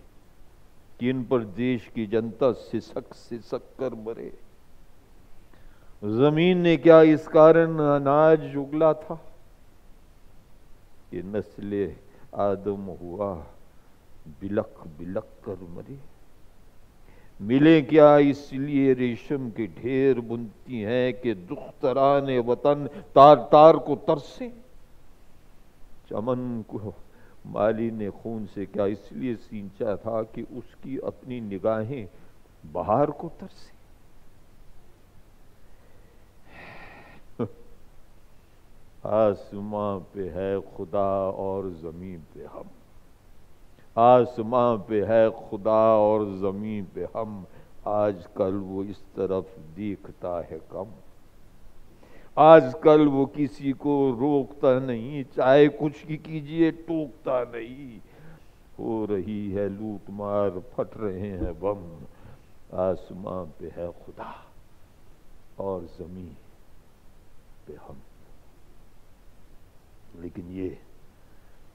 कि इन पर देश की जनता सिसक कर मरे। जमीन ने क्या इस कारण अनाज उगला था कि नस्ले आदम हुआ बिलख बिलख कर मरे। मिले क्या इसलिए रेशम के ढेर बुनती हैं कि दुख्तराने वतन तार तार को तरसे। चमन को माली ने खून से क्या इसलिए सींचा था कि उसकी अपनी निगाहें बहार को तरसे। आसमां पे है खुदा और जमीन पे हम, आसमां पे है खुदा और जमीन पे हम। आजकल वो इस तरफ देखता है कम, आजकल वो किसी को रोकता नहीं, चाहे कुछ ही कीजिए टोकता नहीं। हो रही है लूट मार, फट रहे हैं बम। आसमां पे है खुदा और जमीन पे हम। लेकिन ये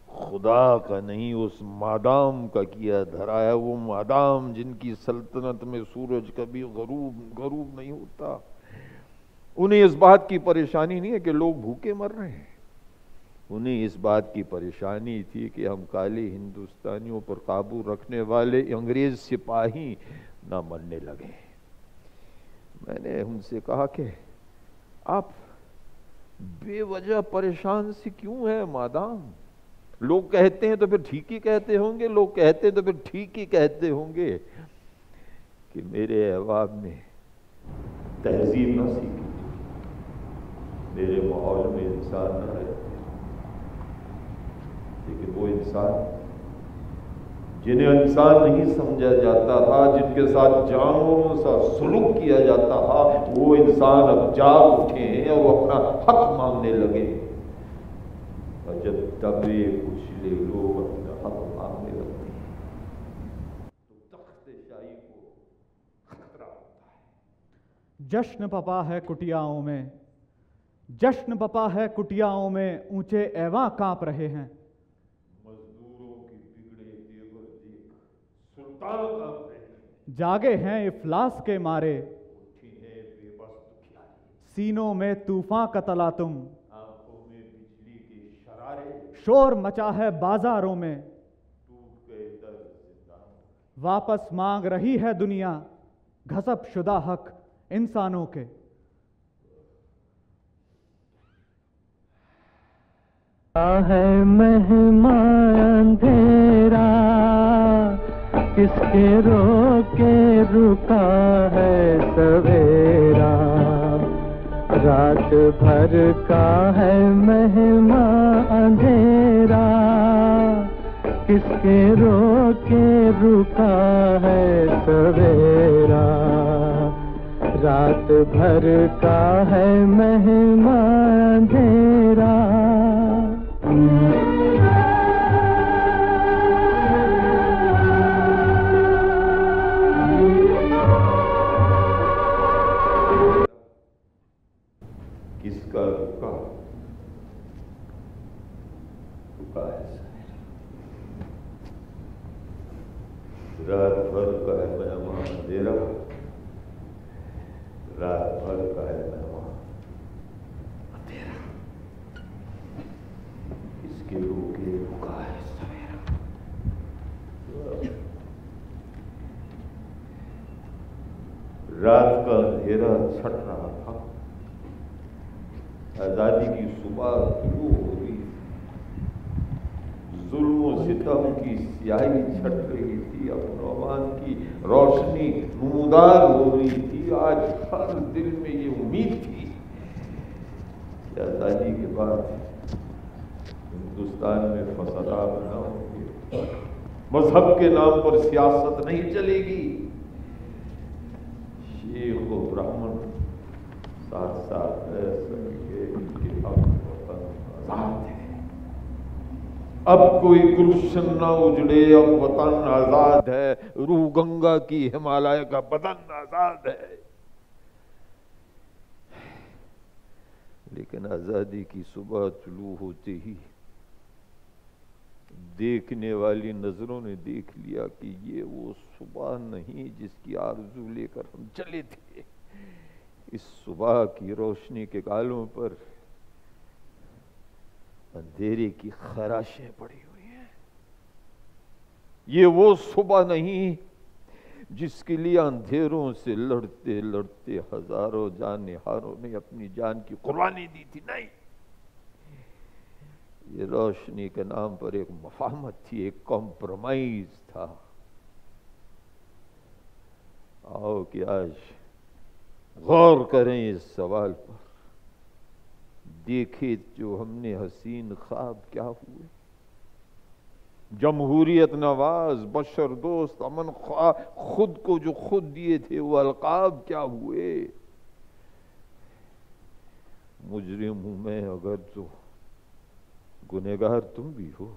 खुदा का नहीं, उस मादाम का किया धरा है। वो मादाम जिनकी सल्तनत में सूरज कभी गरूब नहीं होता। उन्हें इस बात की परेशानी नहीं है कि लोग भूखे मर रहे हैं, उन्हें इस बात की परेशानी थी कि हम काले हिंदुस्तानियों पर काबू रखने वाले अंग्रेज सिपाही ना मरने लगे। मैंने उनसे कहा कि आप बेवजह परेशान से क्यों है मादाम? लोग कहते हैं तो फिर ठीक ही कहते होंगे, लोग कहते हैं तो फिर ठीक ही कहते होंगे कि मेरे अहबाब ने तहजीब न सीखी, मेरे माहौल में इंसान न रहते। लेकिन वो इंसान जिन्हें इंसान नहीं समझा जाता था, जिनके साथ जानवरों सा सुलूक किया जाता था, वो इंसान अब जाग उठे हैं और वो अपना हक मांगने लगे। और जब दबे कुचले लोग अपना हक मांगने लगते हैं तो जश्न पपा है कुटियाओं में, जश्न पपा है कुटियाओं में, ऊंचे ऐवां कांप रहे हैं। मजदूरों की बिगड़े तेवर देख सुल्तान कांप रहे हैं। जागे हैं इफलास के मारे, उठी है बेबस दुखियारी, सीनों में तूफान का तलातुम, आंखों में बिजली के शरारे, शोर मचा है बाजारों में, टूट गए दर जिंदान। वापस मांग रही है दुनिया घसब शुदा हक इंसानों के। है मेहमान अंधेरा, किसके रोके रुका है सवेरा। रात भर का है मेहमान अंधेरा, किसके रोके रुका है सवेरा। रात भर का है मेहमान अंधेरा। किसका रुका रुका है सवेरा। रात भर का है मेहमान अंधेरा, रात भर का है मेहमान अंधेरा, इसके रोके रुका है सवेरा। रात का अंधेरा छट रहा था, आजादी की सुबह शुरू हो रही थी, जुल्म सितम की स्याही छट रही थी, अमन की रोशनी नमूदार हो रही थी। आज हर दिल में ये उम्मीद थी कि आजादी के बाद हिंदुस्तान में फसादात न होंगे, मजहब के नाम पर सियासत नहीं चलेगी, शेख और ब्राह्मण साथ साथ रह सकेंगे, इनके हक वतन आजाद है। अब कोई गुलशन न उजड़े, अब वतन आजाद है, रूह गंगा की हिमालय का बदन आजाद है। लेकिन आजादी की सुबह तुलू होते ही देखने वाली नजरों ने देख लिया कि ये वो सुबह नहीं जिसकी आरजू लेकर हम चले थे। इस सुबह की रोशनी के गालों पर अंधेरे की खराशें पड़ी हुई हैं। ये वो सुबह नहीं जिसके लिए अंधेरों से लड़ते लड़ते हजारों जानहारों ने अपनी जान की कुर्बानी दी थी। नहीं, ये रोशनी के नाम पर एक मफाहमत थी, एक कॉम्प्रोमाइज था। आओ कि आज गौर करें इस सवाल पर, देखे जो हमने हसीन ख्वाब क्या हुए। जमहूरियत नवाज, बशर दोस्त, अमन ख्वाह खुद को जो खुद दिए थे वो अलकाब क्या हुए। मुजरिम हूं मैं अगर तो गुनहगार तुम भी हो,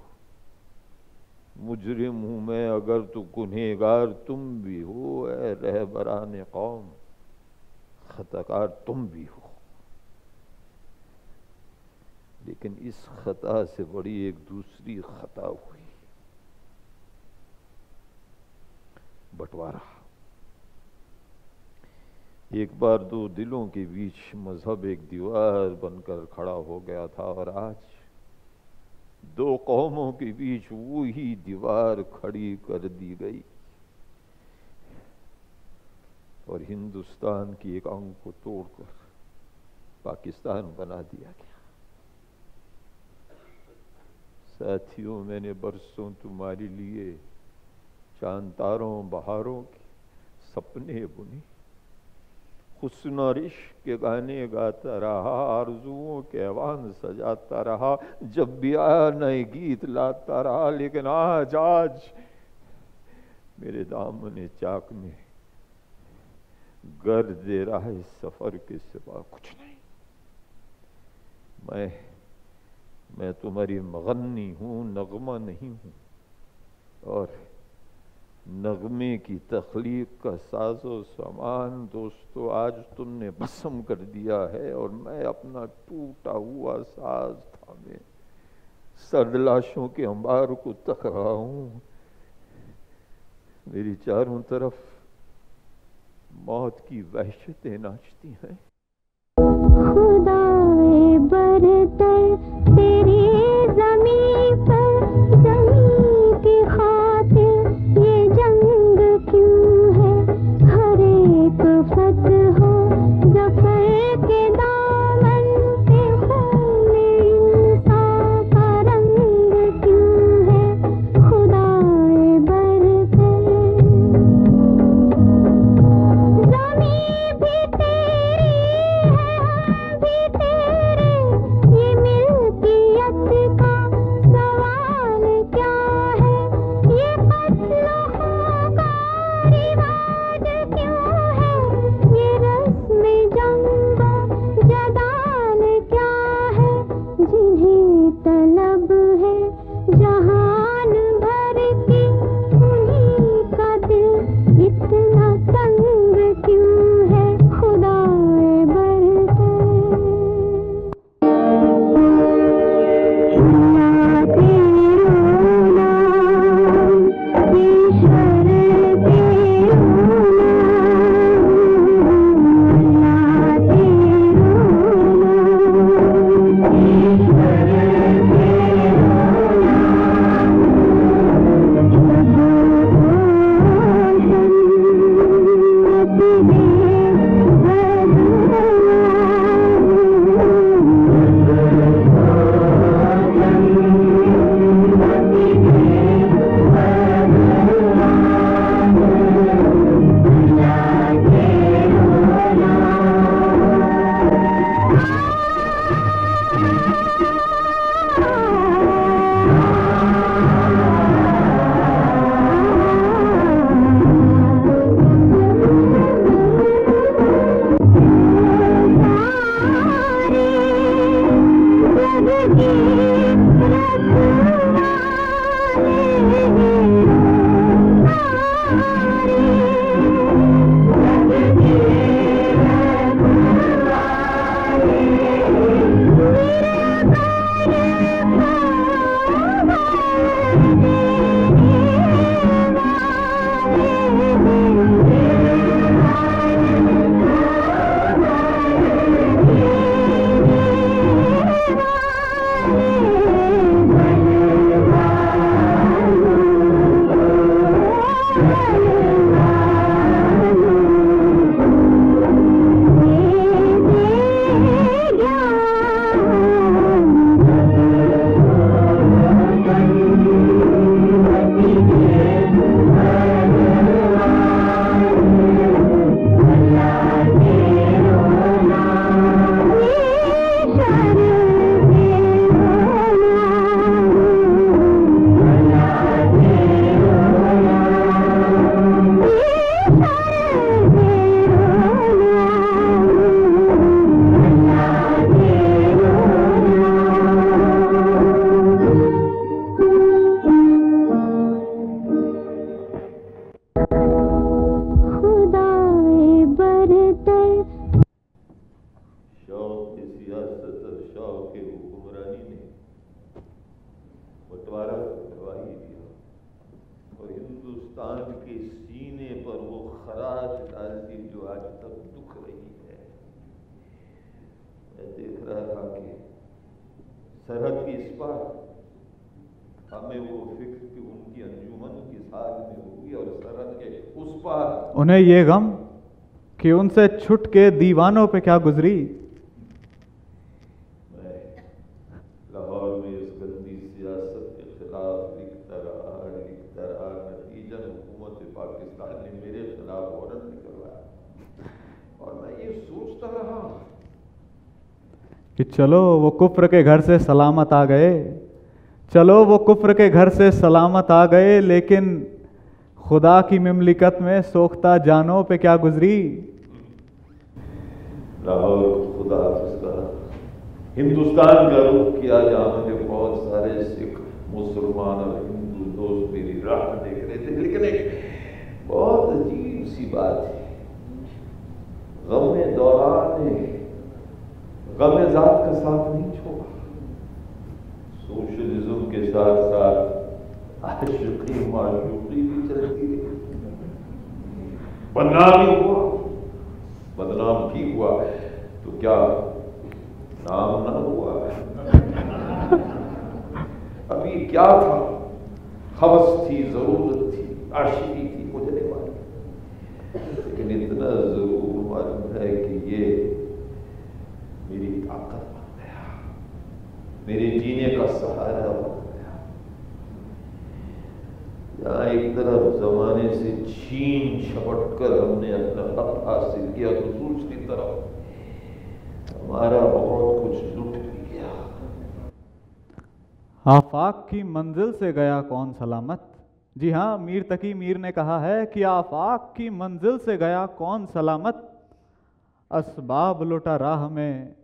मुजरिम हूं मैं अगर तो गुनहगार तुम भी हो। ऐ रहबरान कौम खताकार तुम भी हो। लेकिन इस खता से बड़ी एक दूसरी खता हुई, बंटवारा। एक बार दो दिलों के बीच मजहब एक दीवार बनकर खड़ा हो गया था, और आज दो कौमों के बीच वही दीवार खड़ी कर दी गई और हिंदुस्तान की एक अंग को तोड़कर पाकिस्तान बना दिया गया। साथियों, मैंने बरसों तुम्हारे लिए चांद तारों बहारों के सपने बुने, हुस्न और इश्क के गाने गाता रहा, आरज़ुओं के ऐवान सजाता रहा, जब भी आया नए गीत लाता रहा। लेकिन आज मेरे दामन चाक में गर्द दे रहा है सफर के सिवा कुछ नहीं। मैं तुम्हारी मगन्नी हूं, नगमा नहीं हूं। और नगमे की तख्लीक का साजो सामान दोस्तों आज तुमने भस्म कर दिया है, और मैं अपना टूटा हुआ साज थामे सर्द लाशों के अंबार को तक रहा हूँ। मेरी चारों तरफ मौत की वहशतें नाचती हैं। खुदाए बरतर तेरी ज़मीं पर ज़मीं की खातिर ये जंग क्यों है? हर एक फतह हो ज़फ़र के दामन पे खून इंसान का रंग क्यों है? खुदाए बरतर ज़मीं भी तेरी है, हम भी तेरे, ये मिल्कियत का सवाल क्या है? ये कत्ल का रिवाज क्यों है? ये रस्म जंग जदाल क्या है? जिन्हें तलब है जहान भर की, उन्हीं का दिल इतना तंग क्यों है? खुदाए बरतर सरहद की इस पार हमें वो फिक्र कि उनकी अंजुमन की साथ में होगी, और सरहद के उस पार उन्हें ये गम कि उनसे छुट के दीवानों पे क्या गुजरी। मैं लाहौर में इस गंदी सियासत के खिलाफ लिखता रहा, नतीजन हुकूमत पाकिस्तान ने मेरे खिलाफ वारंट निकलवाया, और मैं ये सोचता रहा कि चलो वो कुफ्र के घर से सलामत आ गए, चलो वो कुफ्र के घर से सलामत आ गए, लेकिन खुदा की ममलिकत में सोख्ता जानों पे क्या गुजरी। लाहौर खुदा का हिंदुस्तान का रुख किया, जहाँ मुझे बहुत सारे सिख मुसलमान और हिंदू दोस्त मेरी राह देख रहे थे, लेकिन एक बहुत अजीब सी बात है, गम दौरान ने गम ज़ात का साथ नहीं छोड़ा। सोशलिज्म के साथ साथ आशिकी माशूकी भी चलती रही। बदनाम ही हुआ, बदनाम भी हुआ तो क्या नाम ना हुआ? अभी क्या था, खवस थी, जरूरत थी, आशिकी थी, गुजरने वाली। लेकिन इतना जरूर मालूम है कि ये मेरी ताकत बन गया, मेरे जीने का सहारा बन गया। यहाँ एक तरफ जमाने से छीन झपट कर हमने अपना हक हासिल किया, तो दूसरी तरफ हमारा बहुत कुछ लुट भी गया। आफाक की मंजिल से गया कौन सलामत। जी हाँ, मीर तकी मीर ने कहा है कि आफाक की मंजिल से गया कौन सलामत, असबाब लुटा राह में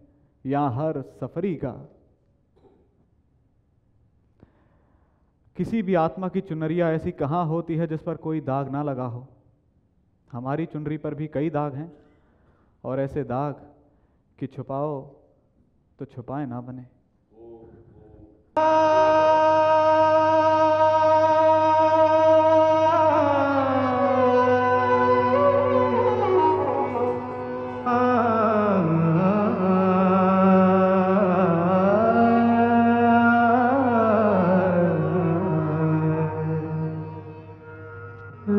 या हर सफरी का। किसी भी आत्मा की चुनरिया ऐसी कहाँ होती है जिस पर कोई दाग ना लगा हो। हमारी चुनरी पर भी कई दाग हैं, और ऐसे दाग कि छुपाओ तो छुपाए ना बने।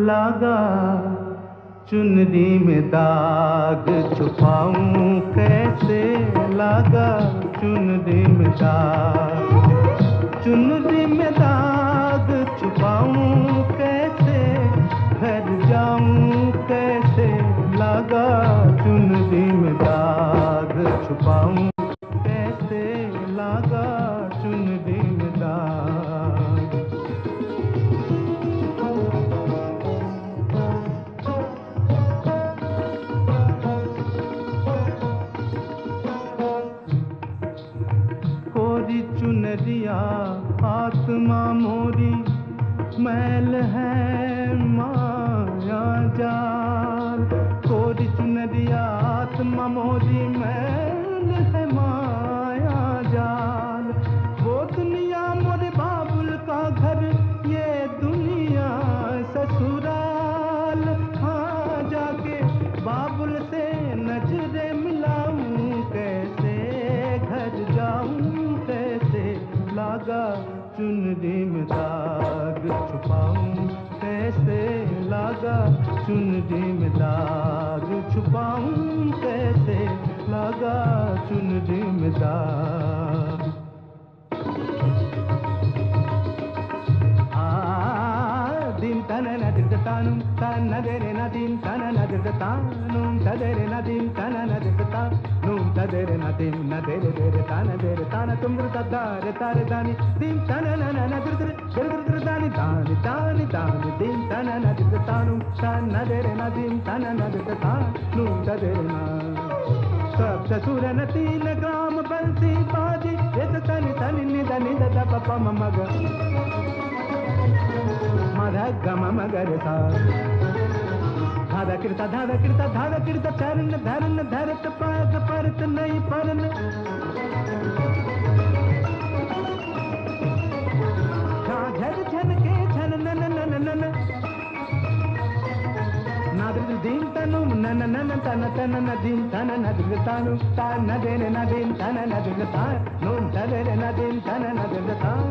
लागा चुनरी में दाग छुपाऊं कैसे, लागा चुनरी में दाग, चुनरी में दाग छुपाऊं कैसे, घर जाऊं कैसे, लागा चुनरी में दाग छुपाऊं कैसे, लागा चुनरी में दाग। चुनरिया आत्मा मोरी मैल है माया जाल, कोरी चुनरिया आत्मा मोरी मैल है माया जाल। वो दुनिया मोरे बाबुल का घर, ये दुनिया ससुराल। हाँ जाके बाबुल से नजरे मिलाऊं कैसे, घर जाऊं कैसे, लागा चुनरी में दाग छुपाऊं कैसे, लागा चुनरी में दाग छुपाऊं कैसे, लागा चुनरी में दाग। दिन तन नदितानु तन नदरे नदीन तन नदितानु तदरे नदीन तन नदितानु तदरे नदीन नदरे देरे तान तुम तदारे तारे दानी दिन तन नदरे दानी दानी दानी दानी दिन तन नदितानु तन नदरे नदीन तन नदितानु तदरे ना। सब ससुर न 3 ग्राम बंसी बाजी, ये तन तन निद निद द पप मग मध गम मगर सा, धादा कृता धरन धरन धरत पाग परत नहीं परन। झन झन के झन नन नन नन नादृ दीन तनु नन नन तन तन नदीन तन नदृ तानु तान नदेन नदीन तन नदृ तान नून तदेन नदीन तन नदृ तान।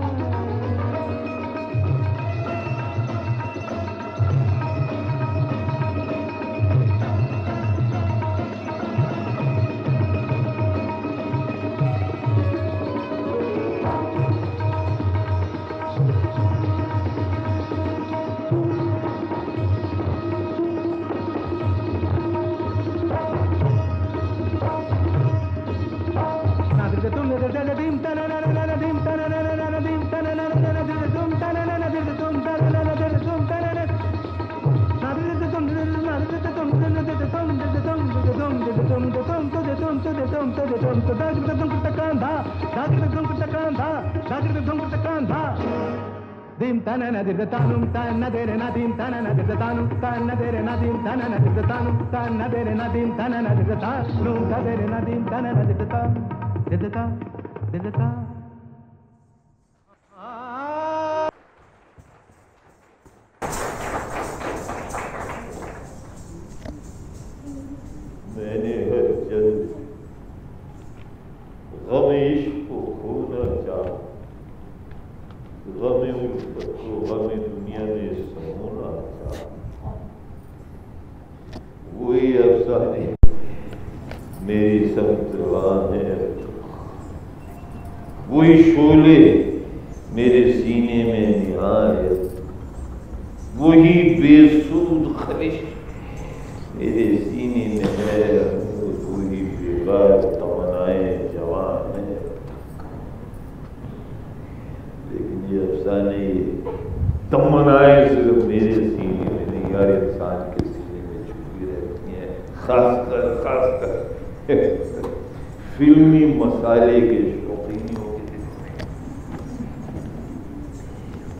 dim tanana didatanum tanadere nadim tanana didatanum tanadere nadim tanana didatanum tanadere nadim tanana didatanum tanadere nadim tanana didatanum didata didata मैंने हर जल्द गम इश्क को खोना चाहा, गम उल्फत को गम दुनिया ने समोना चाहा। वही अफसाने मेरी समतवाने, वही शोले मेरे सीने में निहायत, वही बेसूद खलिश मेरे सीने में है, वही बेकार तमन्नाएं जवान है। लेकिन ये अफसाने, ये तमन्नाएं सिर्फ मेरे सीने में नहीं, हर इंसान के सीने में छुपी रहती हैं, खासकर फिल्मी मसाले के शौकीनियों के दिल में।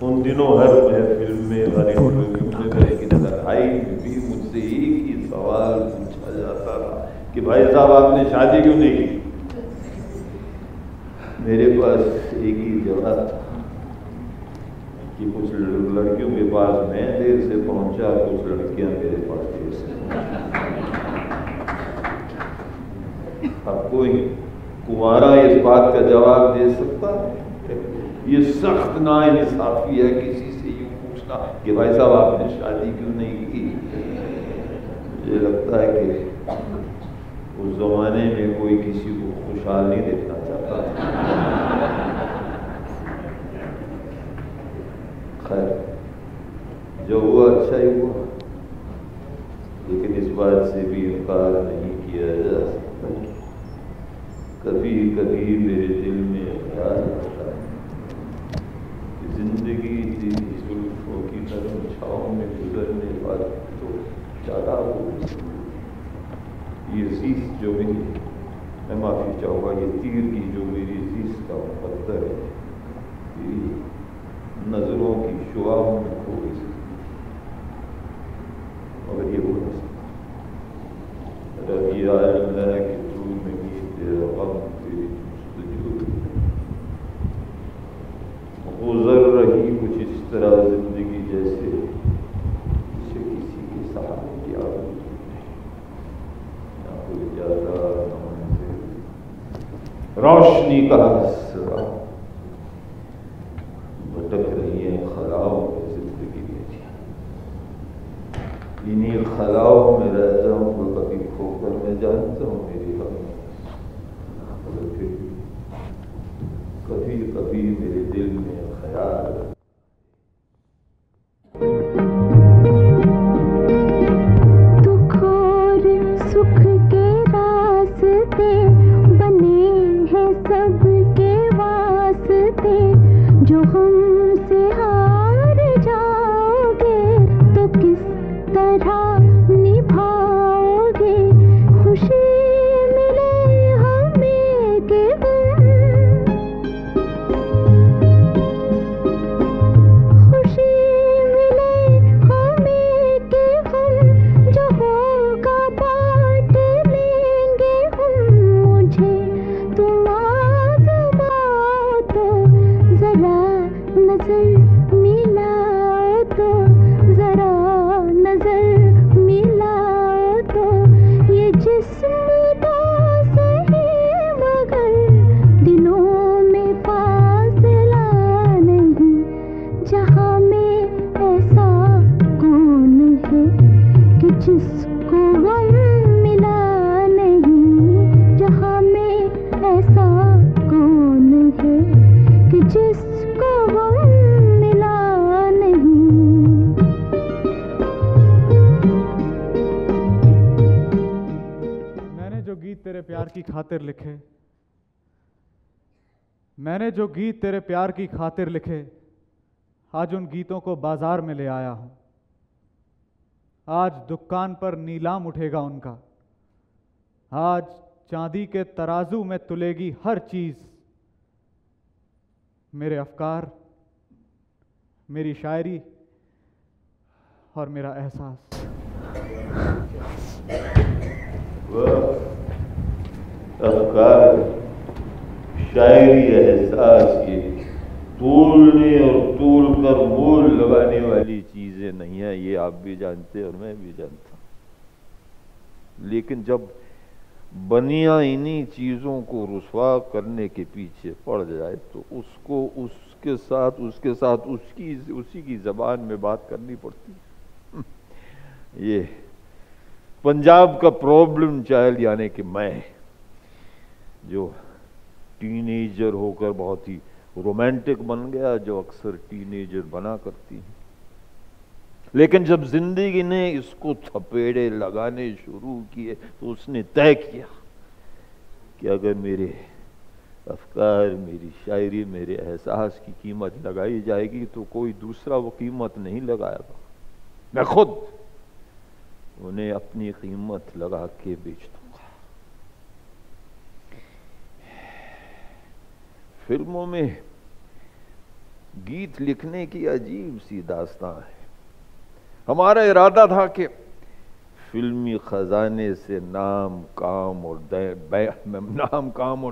उन दिनों हर महफिल में, हर इंटरव्यू में, मेरी लड़ाई में भी मुझसे एक ही सवाल पूछा जाता था कि भाई साहब आपने शादी क्यों नहीं की? मेरे पास एक ही जवाब था कि कुछ लड़कियों के पास मैं देर से पहुंचा, कुछ लड़कियां मेरे पास देर से पहुंची। अब कोई कुंवारा इस बात का जवाब दे सकता है? ये सख्त नाइंसाफी है किसी से यूं पूछना कि भाई साहब आपने शादी क्यों नहीं की। मुझे लगता है कि उस जमाने में कोई किसी को खुशहाल नहीं देखना चाहता। खैर, जो हुआ अच्छा ही हुआ, लेकिन इस बात से भी इनकार नहीं किया जा सकता। कभी कभी मेरे दिल में ख्याल आता है कि जिंदगी तेरी जुल्फों की नरम छाँव में गुजरने वाली तो ज़्यादा हो। ये ज़ीस जो मेरी, मैं माफ़ी चाहूँगा, ये तीर की जो मेरी ज़ीस का मुकद्दर है, तेरी नज़रों की शुआओं में खो गई, मगर ये हो नहीं सकता। रबी आलम है कि तू नहीं, तेरा गम तेरी जुस्तजू गुजर रही कुछ इस तरह जिंदगी जैसे किसी के सहारे की आदत नहीं, ना कोई ज्यादा ना मंजिल, रोशनी का सिरा, भटक रही है खलाओं में जिंदगी मेरी। इन्हीं खलाओं में रह जाऊं तो कभी खोकर मैं जानता हूँ मेरी हम, मगर फिर कभी कभी मेरे दिल में ख्याल दुख और सुख के रास्ते बने हैं सबके वास्ते, जो हमसे हार जाओगे तो किस तरह निभाओगे। खुशी मिले हमें के खुशी मिले हमें के हम, जो होगा बांट लेंगे हम। मुझे तुम आज़माओ तो जरा नजर मिलाओ तो, जरा नजर मिलाओ तो, ये जिस्म तो सही मगर दिलों में फासला नहीं। जहाँ में ऐसा कौन है कि जिसको गम मिला नहीं। जहाँ में ऐसा कौन है कि जिसको गम मिला नहीं। मैंने जो गीत तेरे प्यार की खातिर लिखे, मैंने जो गीत तेरे प्यार की खातिर लिखे, आज उन गीतों को बाजार में ले आया हूं। आज दुकान पर नीलाम उठेगा उनका, आज चांदी के तराजू में तुलेगी हर चीज। मेरे अफकार, मेरी शायरी और मेरा एहसास। अफकार, शायरी, एहसास, ये तोड़ने और तोड़ कर मोल लगाने वाली चीजें नहीं है, ये आप भी जानते और मैं भी जानता हूं। लेकिन जब बनिया इन्हीं चीजों को रुसवा करने के पीछे पड़ जाए तो उसको उसके साथ उसी की जबान में बात करनी पड़ती है। ये पंजाब का प्रॉब्लम चाइल्ड यानी कि मैं, जो टीनेजर होकर बहुत ही रोमांटिक बन गया, जो अक्सर टीनेजर बना करती है, लेकिन जब जिंदगी ने इसको थपेड़े लगाने शुरू किए तो उसने तय किया कि अगर मेरे अफकार, मेरी शायरी, मेरे एहसास की कीमत लगाई जाएगी तो कोई दूसरा वो कीमत नहीं लगाएगा, मैं खुद उन्हें अपनी कीमत लगा के बेच दूंगा। फिल्मों में गीत लिखने की अजीब सी दास्तां है। हमारा इरादा था कि फिल्मी खजाने से नाम काम और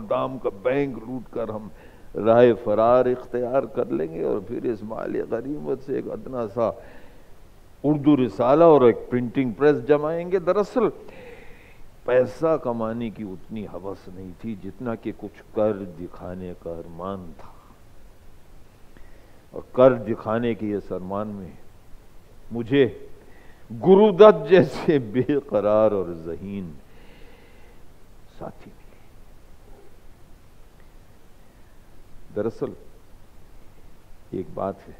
दाम का बैंक लूट कर हम राह फरार इख्तियार कर लेंगे और फिर इस माली गनीमत से एक अदना सा उर्दू रिसाला और एक प्रिंटिंग प्रेस जमाएंगे। दरअसल पैसा कमाने की उतनी हवस नहीं थी जितना कि कुछ कर दिखाने का अरमान था, और कर दिखाने के इस अरमान में मुझे गुरुदत्त जैसे बेकरार और ज़हीन साथी मिले। दरअसल एक बात है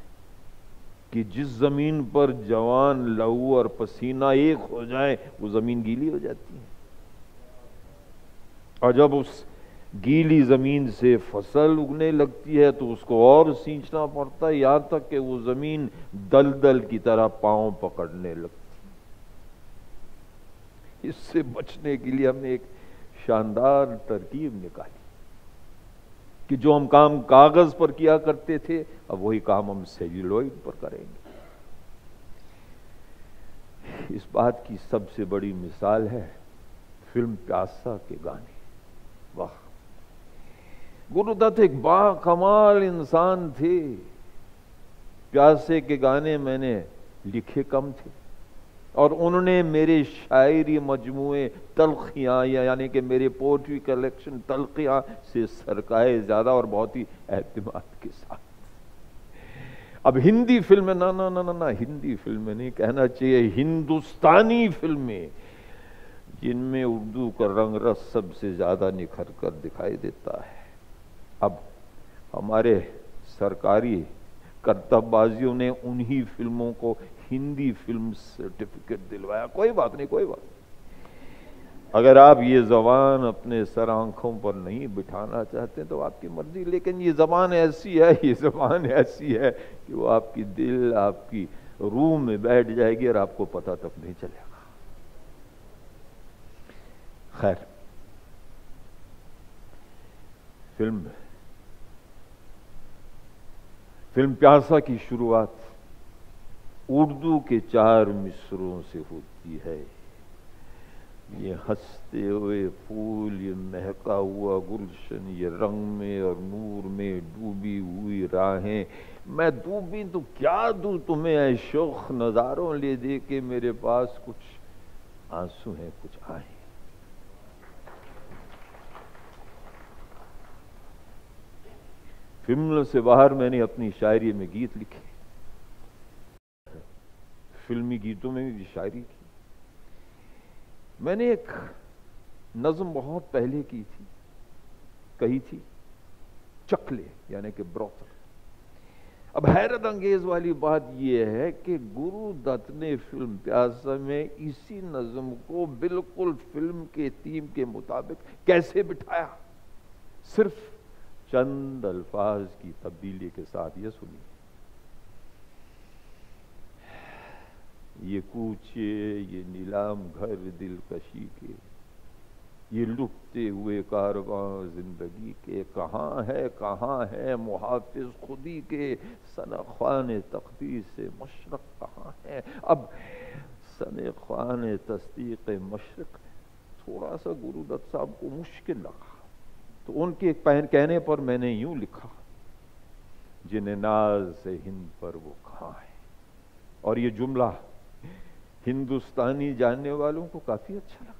कि जिस जमीन पर जवान लहू और पसीना एक हो जाए वो जमीन गीली हो जाती है, और जब उस गीली जमीन से फसल उगने लगती है तो उसको और सींचना पड़ता है, यहां तक कि वो जमीन दलदल की तरह पांव पकड़ने लगती है। इससे बचने के लिए हमने एक शानदार तरकीब निकाली कि जो हम काम कागज पर किया करते थे अब वही काम हम सेल्यूलोइड पर करेंगे। इस बात की सबसे बड़ी मिसाल है फिल्म प्यासा के गाने। वाह, गुरुदत्त एक बाकमाल इंसान थे। प्यासे के गाने मैंने लिखे कम थे और उन्होंने मेरे शायरी मजमुए तल्खियां यानी कि मेरे पोएट्री कलेक्शन तल्खियां से सरकाए ज्यादा और बहुत ही एहतिमाद के साथ। अब हिंदी फिल्में ना ना ना ना ना हिंदी फिल्में नहीं कहना चाहिए, हिंदुस्तानी फिल्में जिनमें उर्दू का रंग रस सबसे ज्यादा निखर कर दिखाई देता है। अब हमारे सरकारी कर्तव्यबाजियों ने उन्हीं फिल्मों को हिंदी फिल्म सर्टिफिकेट दिलवाया। कोई बात नहीं, कोई बात नहीं। अगर आप ये जबान अपने सर आंखों पर नहीं बिठाना चाहते तो आपकी मर्जी, लेकिन ये जबान ऐसी है, ये जबान ऐसी है कि वो आपकी दिल, आपकी रूह में बैठ जाएगी और आपको पता तक नहीं चलेगा। खैर, फिल्म प्यासा की शुरुआत उर्दू के 4 मिसरों से होती है। ये हंसते हुए फूल, ये महका हुआ गुलशन, ये रंग में और नूर में डूबी हुई राहें, मैं डूबी तो क्या दूं तुम्हें ऐ शौख नजारों ले दे के मेरे पास कुछ आंसू हैं कुछ आए। फिल्म से बाहर मैंने अपनी शायरी में गीत लिखे, फिल्मी गीतों में भी शायरी की। मैंने एक नज्म बहुत पहले कही थी, चकले यानी कि ब्रोथल। अब हैरत अंगेज वाली बात यह है कि गुरुदत्त ने फिल्म प्यासा में इसी नज्म को बिल्कुल फिल्म के थीम के मुताबिक कैसे बिठाया। सिर्फ चंद अल्फाज की तब्दीली के साथ। ये सुनिए, ये कूचे ये नीलाम घर दिलकशी के, ये लुटते हुए कारवां जिंदगी के, कहाँ है मुहाफिज खुदी के, सनख्वान तकदीर से मशरक कहाँ है। अब सनख्वान तस्दीक मशरक थोड़ा सा गुरु दत्त साहब को मुश्किल लगा, तो उनके कहने पर मैंने यूं लिखा, जिन्हें नाज से हिंद पर वो कहाँ है। और ये जुमला हिंदुस्तानी जानने वालों को काफी अच्छा लगा।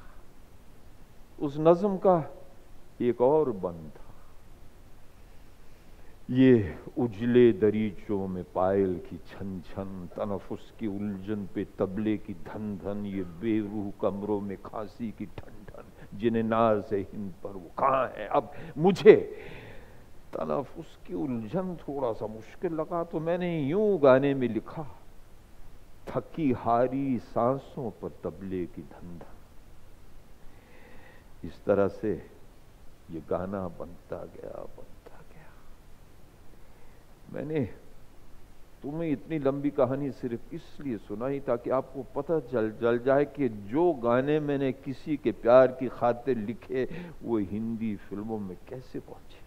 उस नज्म का एक और बंद था, ये उजले दरीचों में पायल की छन छन, तनफुस की उलझन पे तबले की धन धन, ये बेरूह कमरों में खांसी की ठन ठन, जिन्हें नाज से हिंद पर वो कहाँ है। अब मुझे तनफुस की उलझन थोड़ा सा मुश्किल लगा, तो मैंने यूं गाने में लिखा, थकी हारी सांसों पर तबले की धन धन। इस तरह से ये गाना बनता गया। मैंने तुम्हें इतनी लंबी कहानी सिर्फ इसलिए सुनाई ताकि आपको पता चल जाए कि जो गाने मैंने किसी के प्यार की खातिर लिखे वो हिंदी फिल्मों में कैसे पहुंचे।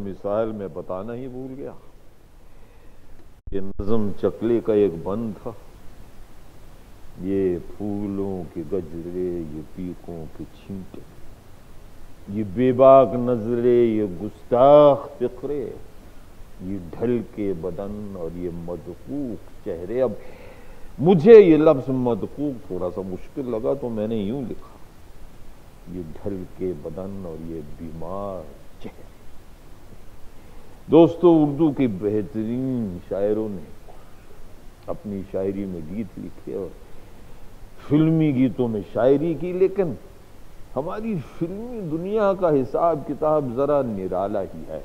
मिसाल में बताना ही भूल गया। ये नज़म चकले का एक बंद था, ये फूलों के गजरे, ये पीकों के छींटे, ये बेबाक नजरे, ये गुस्ताख फिक्रे, ये ढल के बदन और ये मदकूक चेहरे। अब मुझे ये लफ्ज मदकूक थोड़ा सा मुश्किल लगा, तो मैंने यूं लिखा, ये ढल के बदन और ये बीमार चेहरे। दोस्तों, उर्दू के बेहतरीन शायरों ने अपनी शायरी में गीत लिखे और फिल्मी गीतों में शायरी की, लेकिन हमारी फिल्मी दुनिया का हिसाब किताब जरा निराला ही है।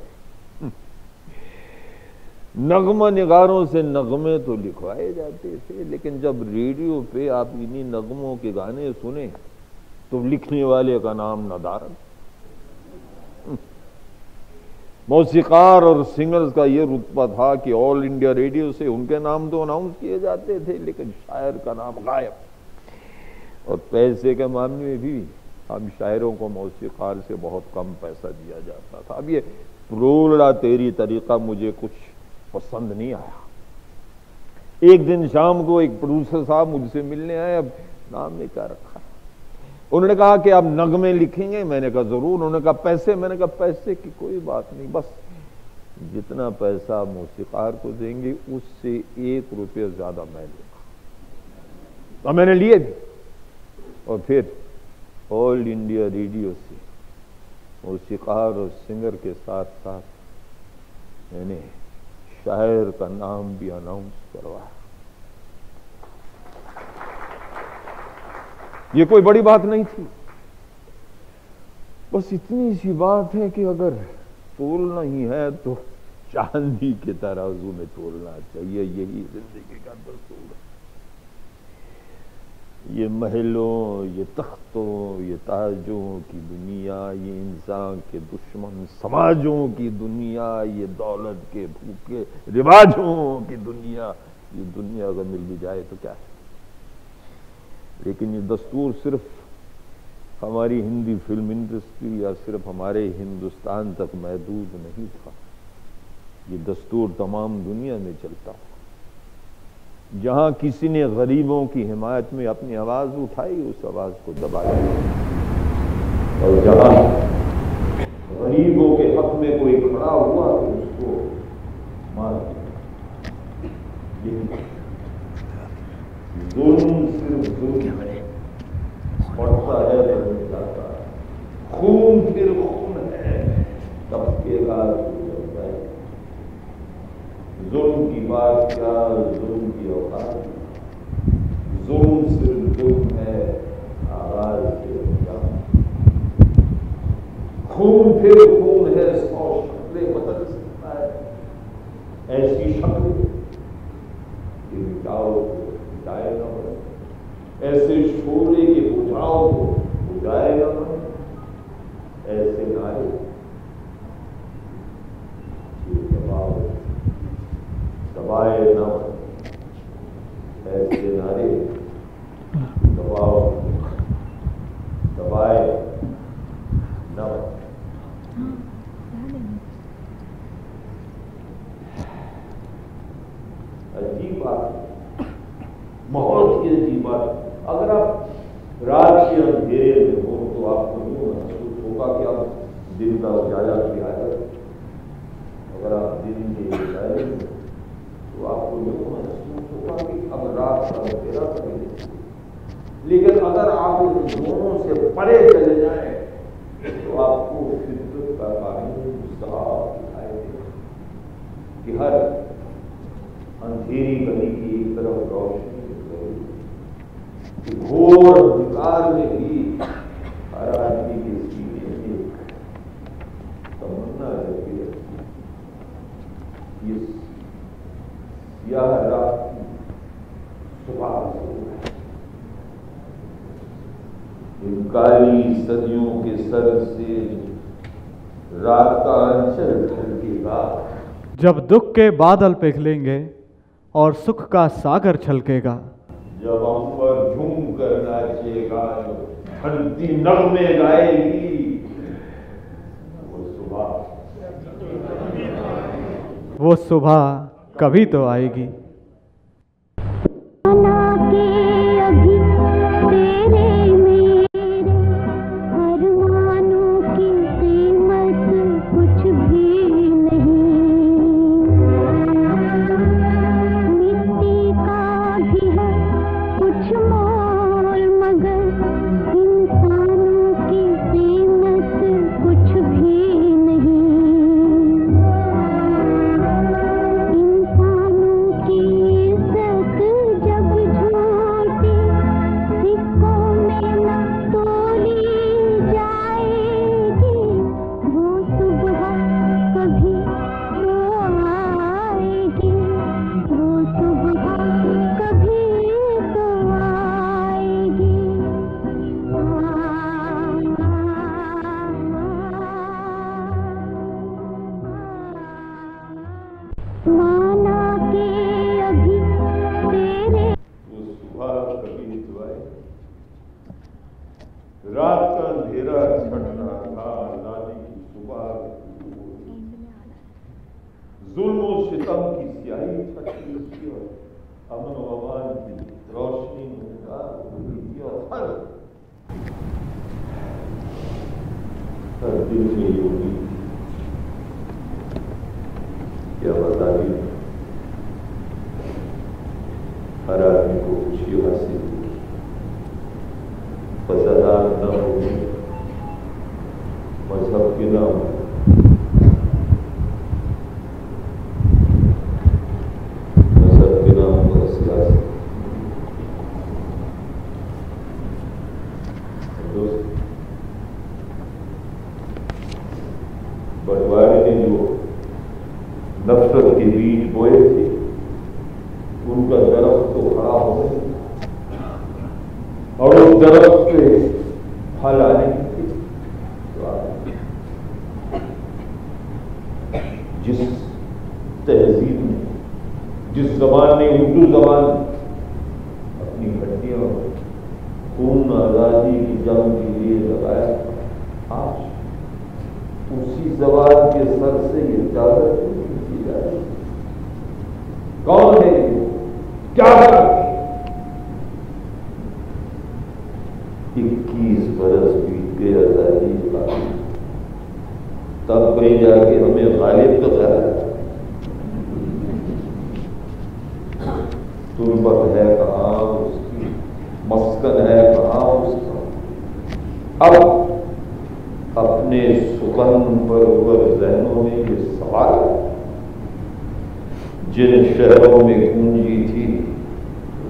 नगमा निगारों से नगमे तो लिखवाए जाते थे, लेकिन जब रेडियो पे आप इन्हीं नगमों के गाने सुने तो लिखने वाले का नाम नदारत। मौसीकार और सिंगर्स का ये रुतबा था कि ऑल इंडिया रेडियो से उनके नाम तो अनाउंस किए जाते थे, लेकिन शायर का नाम गायब। और पैसे के मामले में भी हम शायरों को मौसीकार से बहुत कम पैसा दिया जाता था। अब ये प्रोला तेरी तरीका मुझे कुछ पसंद नहीं आया। एक दिन शाम को एक प्रोड्यूसर साहब मुझसे मिलने आए, अब नाम ने क्या रखा, उन्होंने कहा कि आप नगमे लिखेंगे। मैंने कहा जरूर। उन्होंने कहा पैसे, मैंने कहा पैसे की कोई बात नहीं, बस जितना पैसा मौसीकार को देंगे उससे 1 रुपये ज्यादा मैं लूंगा। और मैंने लिए भी। और फिर ऑल इंडिया रेडियो से मौसीकार और सिंगर के साथ साथ मैंने शायर का नाम भी अनाउंस करवाया। ये कोई बड़ी बात नहीं थी, बस इतनी सी बात है कि अगर तोलना ही है तो चांदी के तराजू में तोलना चाहिए। यही जिंदगी का दस्तूर है। ये महलों, ये तख्तों, ये ताजों की दुनिया, ये इंसान के दुश्मन समाजों की दुनिया, ये दौलत के भूखे रिवाजों की दुनिया, ये दुनिया अगर मिल भी जाए तो क्या है। लेकिन ये दस्तूर सिर्फ हमारी हिंदी फिल्म इंडस्ट्री या सिर्फ हमारे हिंदुस्तान तक महदूद नहीं था। ये दस्तूर तमाम दुनिया में चलता है। जहां किसी ने गरीबों की हिमायत में अपनी आवाज उठाई, उस आवाज को दबाया, और जहां गरीबों के हक में कोई खड़ा हुआ तो उसको मार दिया। जुल्म सिर्फ जुल्म बढ़ता है, बढ़ने जाता है। खून फिर खून है, तबकेगा जुल्म की बात क्या, जुल्म की औकात। जुल्म सिर्फ जुल्म है, आवाज से औकात। खून फिर खून है, 100 शक्लें बदल सकता है। ऐसी शक्ल कि मिटाओ मिटाए न बने, ऐसे शोले के बुझाओ को बुझाए न बने, ऐसे नारे दबाए न बने, ऐसे नारे दबाओ दबाए न बने। अजीब बात, बहुत ही अजीब बात। अगर आप रात के अंधेरे में हो तो आपको यूं महसूस होगा कि आप दिन का उजाला किया है। अगर आप दिन के उजाले में तो आपको यूं महसूस होगा कि अब रात का अंधेरा कभी। लेकिन अगर आप इन दोनों से परे चले जाएं तो आपको फितरत का कानून साफ दिखाई देगा कि हर अंधेरी गली की एक तरफ रोशनी, घोर अंधकार में भी हर आदमी के सीने में तमन्ना रहती है। ये सियाह रात की सुबह है। इन काली सदियों के सर से रात का अंचल ढलकेगा। जब दुख के बादल पिघलेंगे और सुख का सागर छलकेगा। जब अंबर झूम कर नाचेगा, धरती नगमे गाएगी, वो सुबह कभी तो आएगी। माना के अभी तेरे वो सुबह कभी दुआए रात का अंधेरा छट रहा था, आजादी की सुबह जुल्म और सितम की स्याही छट रही थी और अमन व अमान की रोशनी नूरदार हो रही थी और हर दिल में ये उम्मीद थी क्या बताइए, हर आदमी को खुशी हासिल होगी, फसादात न होगी, मजहब के नाम पर सियासत। दोस्त, बंटवारे ने जो नफरत के बीज बोए थे उनका दरख्त तो खड़ा हो गया और उस दरख्त पे फल आने के तो जिस तहजीब में, जिस जबान ने, उर्दू जबान अपनी हड्डियों खून आजादी की जंग के लिए लगाया, आज उसी जबान के सर से ये चादर की जा रही। कौन है वो, क्या करते? 21 बरस बीत गए आजादी का, तब कहीं जाके हमें गालिब तो करा, तुर्बत है कहाँ उसकी, मस्कन है कहाँ उसका। अब अपने सुकन पर जहनों में ये सवाल, जिन शहरों में गूंजी थी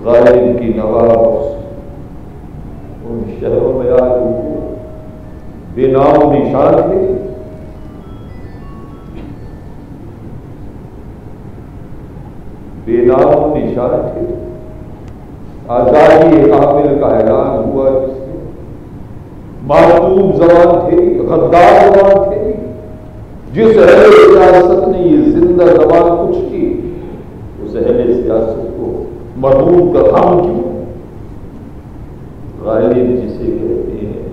गालिब की नवाज, उन शहरों में आज बेनाम निशान थे। बेनाम निशान थे। आजादी कामिल का ऐलान हुआ जिससे मासूम जवान थे, गद्दार जवान थे, जिस अहले सियासत ने ये जिंदा जबान कुछ की, उस अहले सियासत को मरहूम का काम क्यों? गालिब जिसे कहते हैं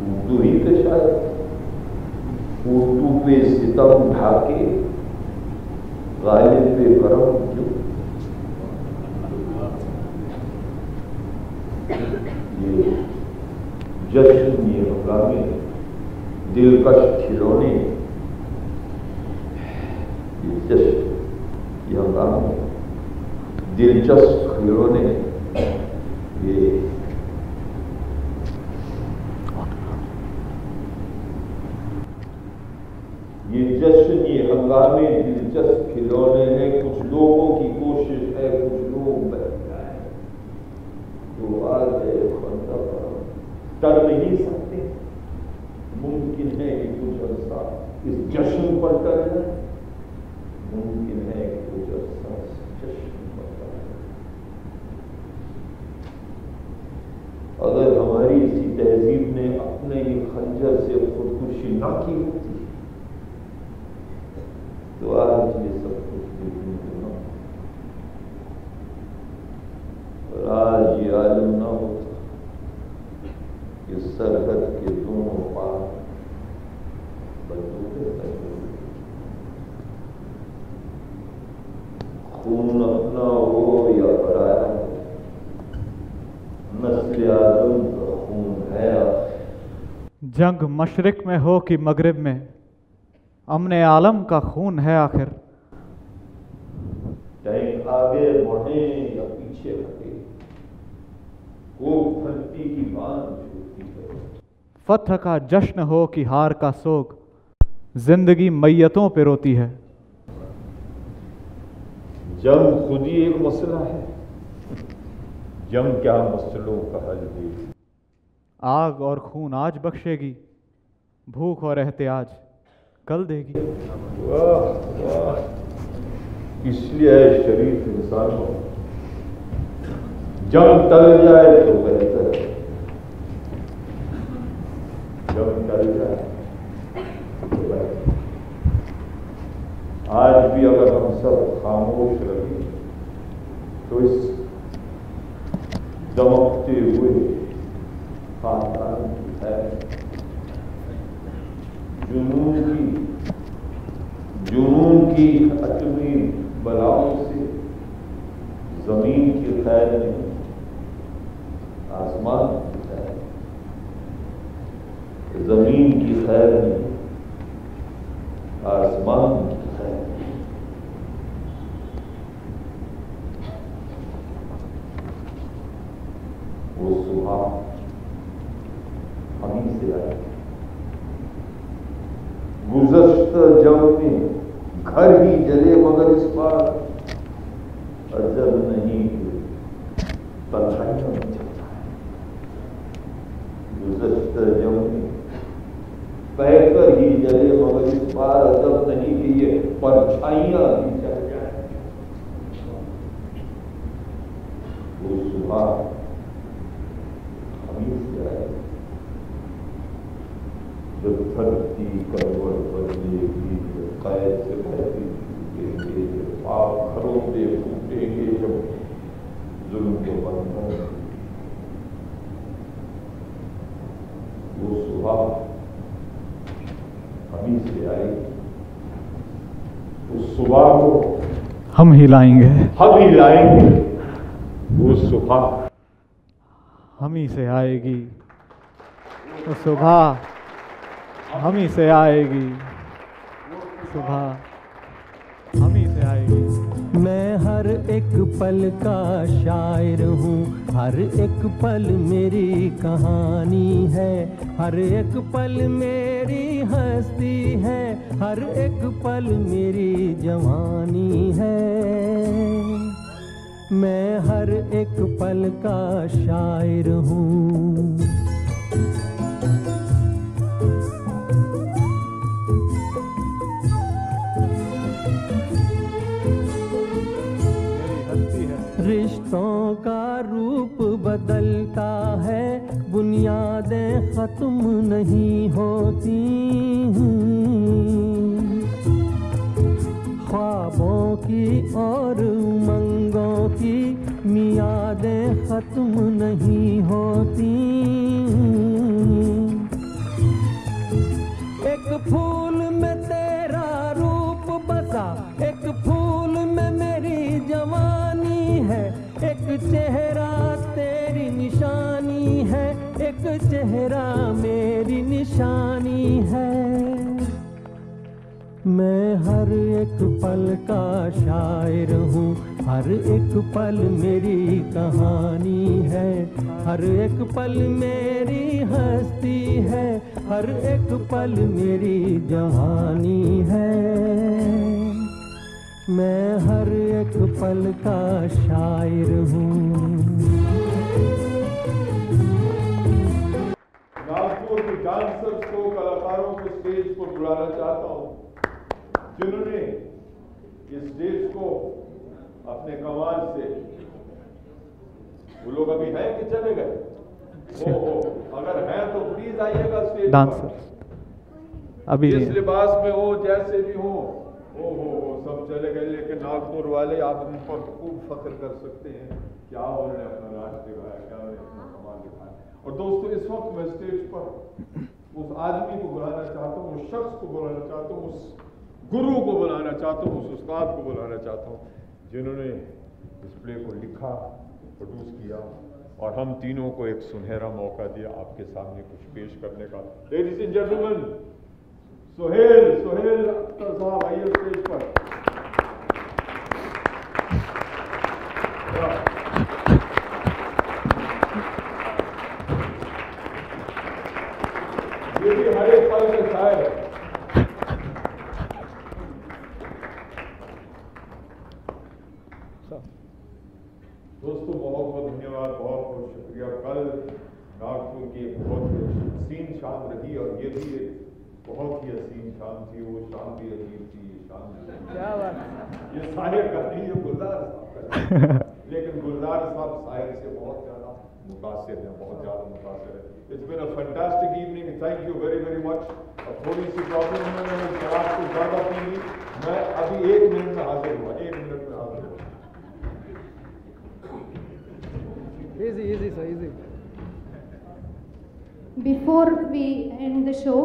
उर्दू ही का शायद, उर्दू पे सितम ढाके गालिब पे करम क्यों? ये जश्न, ये हंगामे, दिलकश खिलौने, ये जश्न, ये हंगामे, दिलचस्प खिलौने, ये जश्न, ये हंगामे दिलचस्प खिलौने हैं। कुछ लोगों की कोशिश है, कुछ लोग बन जाए तो आज कर नहीं सकते। मुमकिन है कि कुछ अर्सा इस जश्न पर टरे, मुमकिन है कि कुछ अर्सा इस जश्न पर टरे। अगर हमारी इसी तहजीब ने अपने ही खंजर से खुदकुशी ना की होती तो आज ये सब कुछ देखने को ना, और आज ये आलम ना होता कि सरहद के दोनों पार बंदूकें तैयार, खून अपना हो या पराया, नस्ल आदम का खून है। जंग मशरिक में हो कि मगरिब में, अमने आलम का खून है आखिर। टैंक आगे बढ़े या पीछे हटे, वो धरती की बांध छूती है। फतह का जश्न हो कि हार का सोग, जिंदगी मैयतों पे रोती है। जंग खुद ही एक मसला है, जंग क्या मसलों का हल दे। आग और खून आज बख्शेगी, भूख और एहतियाज कल देगी। वाह वाह, इसलिए है शरीफ इंसानों, जंग टल जाए तो बेहतर है, जंग टल जाए तो बेहतर। आज भी अगर हम सब खामोश रहे तो इस दमकते हुए खानदान की है जुनून की अटमी बलाओं से जमीन की खैर नहीं, आसमान की खैर, जमीन की खैर नहीं, आसमान की खैर नहीं। वो सुबह हम ही से आए। गुज़श्ता जब में घर ही जले मगर इस बार अजब नहीं हुई, तन्हाइयों में चलता है। गुज़श्ता जब में कहकर ही जले मगर इस बार अजब नहीं कि ये परछाइयां भी चल जाए। वो सुबह हमी से आए जब धरती करवट बदलेगी, जब कैद से बहती छूटेंगे, जब पाप घरों से फूटेंगे, जब जुल्म के बंधन। वो सुबह हमी से आई, उस सुबह को हम ही लाएंगे, हम ही लाएंगे। वो सुबह हम ही से आएगी, वो सुबह हम ही से आएगी, सुबह हम ही से आएगी। मैं हर एक पल का शायर हूँ, हर एक पल मेरी कहानी है, हर एक पल मेरी हस्ती है, हर एक पल मेरी जवानी है। मैं हर एक पल का शायर हूँ। रिश्तों का रूप बदलता है, बुनियादें खत्म नहीं होती, ख्वाबों की और उमंगों की मियादें खत्म नहीं होती। एक फूल में तेरा रूप बसा, एक फूल में मेरी जवानी है, एक चेहरा तेरी निशानी है, एक चेहरा मेरी निशानी है। मैं हर एक पल का शायर हूँ, हर एक पल मेरी कहानी है, हर एक पल मेरी हस्ती है, हर एक पल मेरी जवानी है। मैं हर एक पल का शायर हूँ। नागपुर के डांसर्स को, कलाकारों को स्टेज पर बुलाना चाहता हूँ, जिन्होंने इस स्टेज को अपने कमाल से, वो लोग अभी हैं कि चले गए? ओहो, अगर हैं तो प्लीज आइएगा स्टेज डांसर अभी इस लिबास में हो, जैसे भी हो। ओहो, सब चले गए, लेकिन नागपुर वाले आप उन पर खूब फख्र कर सकते हैं। क्या उन्होंने अपना नाच दिखाया, क्या उन्होंने अपना कमाल दिखाया। और दोस्तों, इस वक्त मैं स्टेज पर उस आदमी को बुलाना चाहता हूँ, उस शख्स को बुलाना चाहता हूँ, उस गुरु को बुलाना चाहता हूँ, उस उस्ताद को बुलाना चाहता हूँ, जिन्होंने इस प्ले को लिखा, प्रोड्यूस किया और हम तीनों को एक सुनहरा मौका दिया आपके सामने कुछ पेश करने का। Ladies and gentleman, Sohail Akhtar साहब आइए स्टेज पर। ये भी हर एक पल में शायर है। दोस्तों, बहुत बहुत धन्यवाद, बहुत बहुत शुक्रिया। कल नागपुर की एक बहुत ही हसीन शाम रही और ये भी एक बहुत ही हसीन शाम थी। वो शाम भी अजीब थी, ये शाम क्या बात, ये साहिर का नहीं, ये गुलजार साहब का लेकिन गुलजार साहब साहिर से बहुत ज़्यादा मुतासिर है, बहुत ज़्यादा मुतासिर है। It's been a fantastic evening, thank you very very much. अब थोड़ी सी प्रॉब्लम है, मैंने शराब को ज़्यादा पी ली, मैं अभी 1 मिनट में हाजिर हुआ, 1 मिनट में हाजिर हुआ। Easy sir, easy. Before we end the show,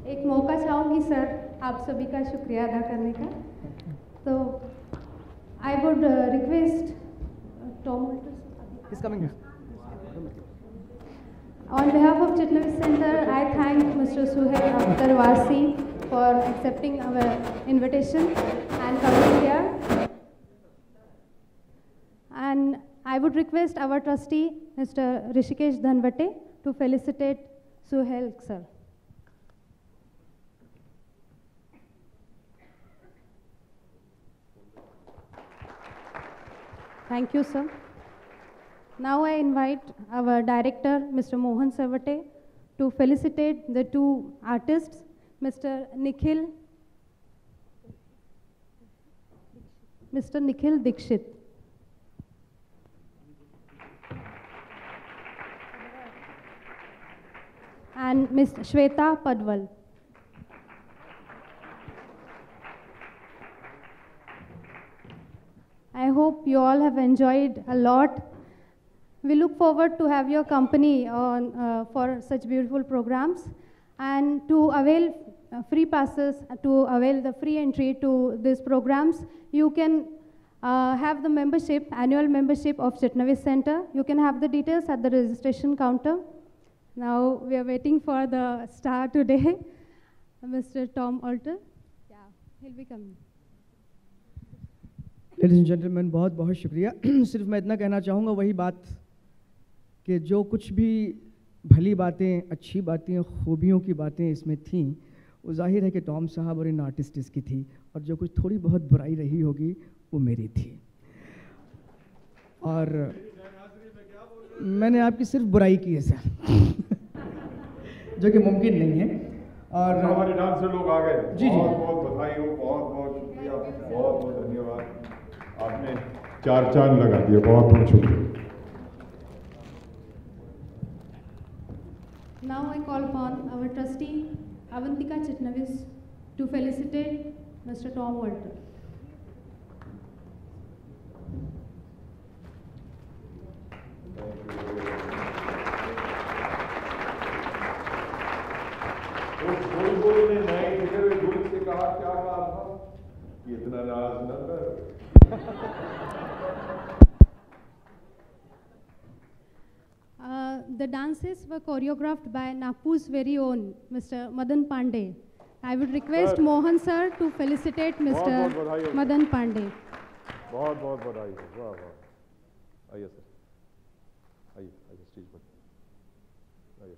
एक मौका चाहूँगी सर आप सभी का शुक्रिया अदा करने का। तो I would request Tom is coming. On behalf of Chitnavis Center, I thank Mr. Suhail Akhtar Wasi for accepting our invitation and coming here. And I would request our trustee, Mr. Rishikesh Dhanvate, to felicitate Suhail sir. Thank you, sir. Now I invite our director, Mr. Mohan Savate, to felicitate the two artists, Mr. Nikhil Dikshit. And Ms. Shweta Padwal. I hope you all have enjoyed a lot. We look forward to have your company on, for such beautiful programs, and to avail free passes, to avail the free entry to these programs, you can have the membership, annual membership of Chitnavis Center. You can have the details at the registration counter. Now we are waiting for the star today, Mr. Tom Alter. Yeah, he'll be coming. Ladies and gentleman, बहुत बहुत शुक्रिया। सिर्फ मैं इतना कहना चाहूँगा, वही बात कि जो कुछ भी भली बातें, अच्छी बातें, खूबियों की बातें इसमें थीं, वो जाहिर है कि टॉम साहब और इन आर्टिस्ट्स की थी, और जो कुछ थोड़ी बहुत बुराई रही होगी वो मेरी थी। और मैंने आपकी सिर्फ बुराई की है सर, जो कि मुमकिन नहीं है। और हमारे डांस से लोग आ गए। जी जी, बहुत बहुत बधाई हो, बहुत बहुत शुक्रिया, बहुत बहुत धन्यवाद। आपने 4 चांद लगा दिए, बहुत बहुत शुक्रिया। Now I call upon our trustee, Avantika Chitnavis, to felicitate Mr. Tom Walter. बुलबुल ने नए गिरे गुल से कहा, क्या कहा था कि इतना नाज न कर। The dances were choreographed by Nagpur's very own Mr. Madan Pandey. I would request Mohan sir to felicitate Mr. Madan Pandey. बहुत बहुत बधाई हो, वाह वाह। आइए सर, आइए आइए स्टेज पर आइए।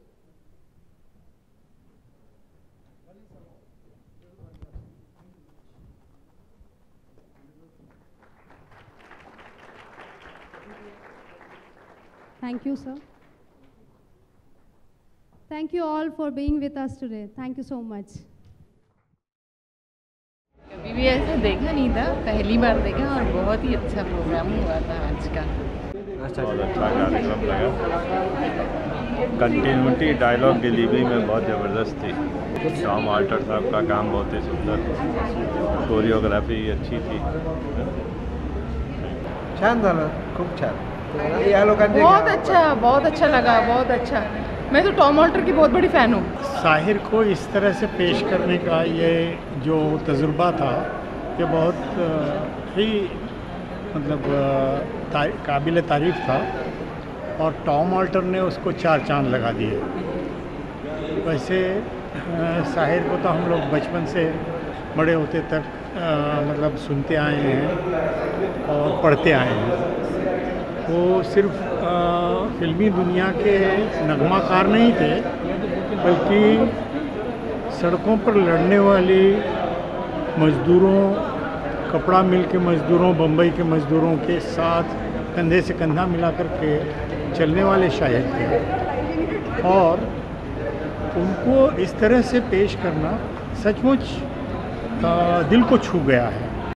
Thank you, sir. Thank you all for being with us today. Thank you so much. कभी भी ऐसा देखा नहीं था, पहली बार देखा, और बहुत ही अच्छा प्रोग्राम हुआ था आज का। बहुत अच्छा कार्यक्रम लगा। कंटिन्यूटी डायलॉग डिलीवरी में बहुत ज़बरदस्त थी। टॉम ऑल्टर साहब का काम बहुत ही सुंदर, कोरियोग्राफी अच्छी थी। छान झालं, खूप छान। बहुत अच्छा लगा, बहुत अच्छा। मैं तो टॉम ऑल्टर की बहुत बड़ी फ़ैन हूँ। साहिर को इस तरह से पेश करने का ये जो तजुर्बा था, ये बहुत ही मतलब काबिल तारीफ़ था, और टॉम ऑल्टर ने उसको 4 चांद लगा दिए। वैसे साहिर को तो हम लोग बचपन से बड़े होते तक मतलब सुनते आए हैं और पढ़ते आए हैं। वो सिर्फ फिल्मी दुनिया के नगमाकार नहीं थे, बल्कि सड़कों पर लड़ने वाली मज़दूरों, कपड़ा मिल के मज़दूरों, बम्बई के मज़दूरों के साथ कंधे से कंधा मिलाकर के चलने वाले शायर थे। और उनको इस तरह से पेश करना सचमुच दिल को छू गया है।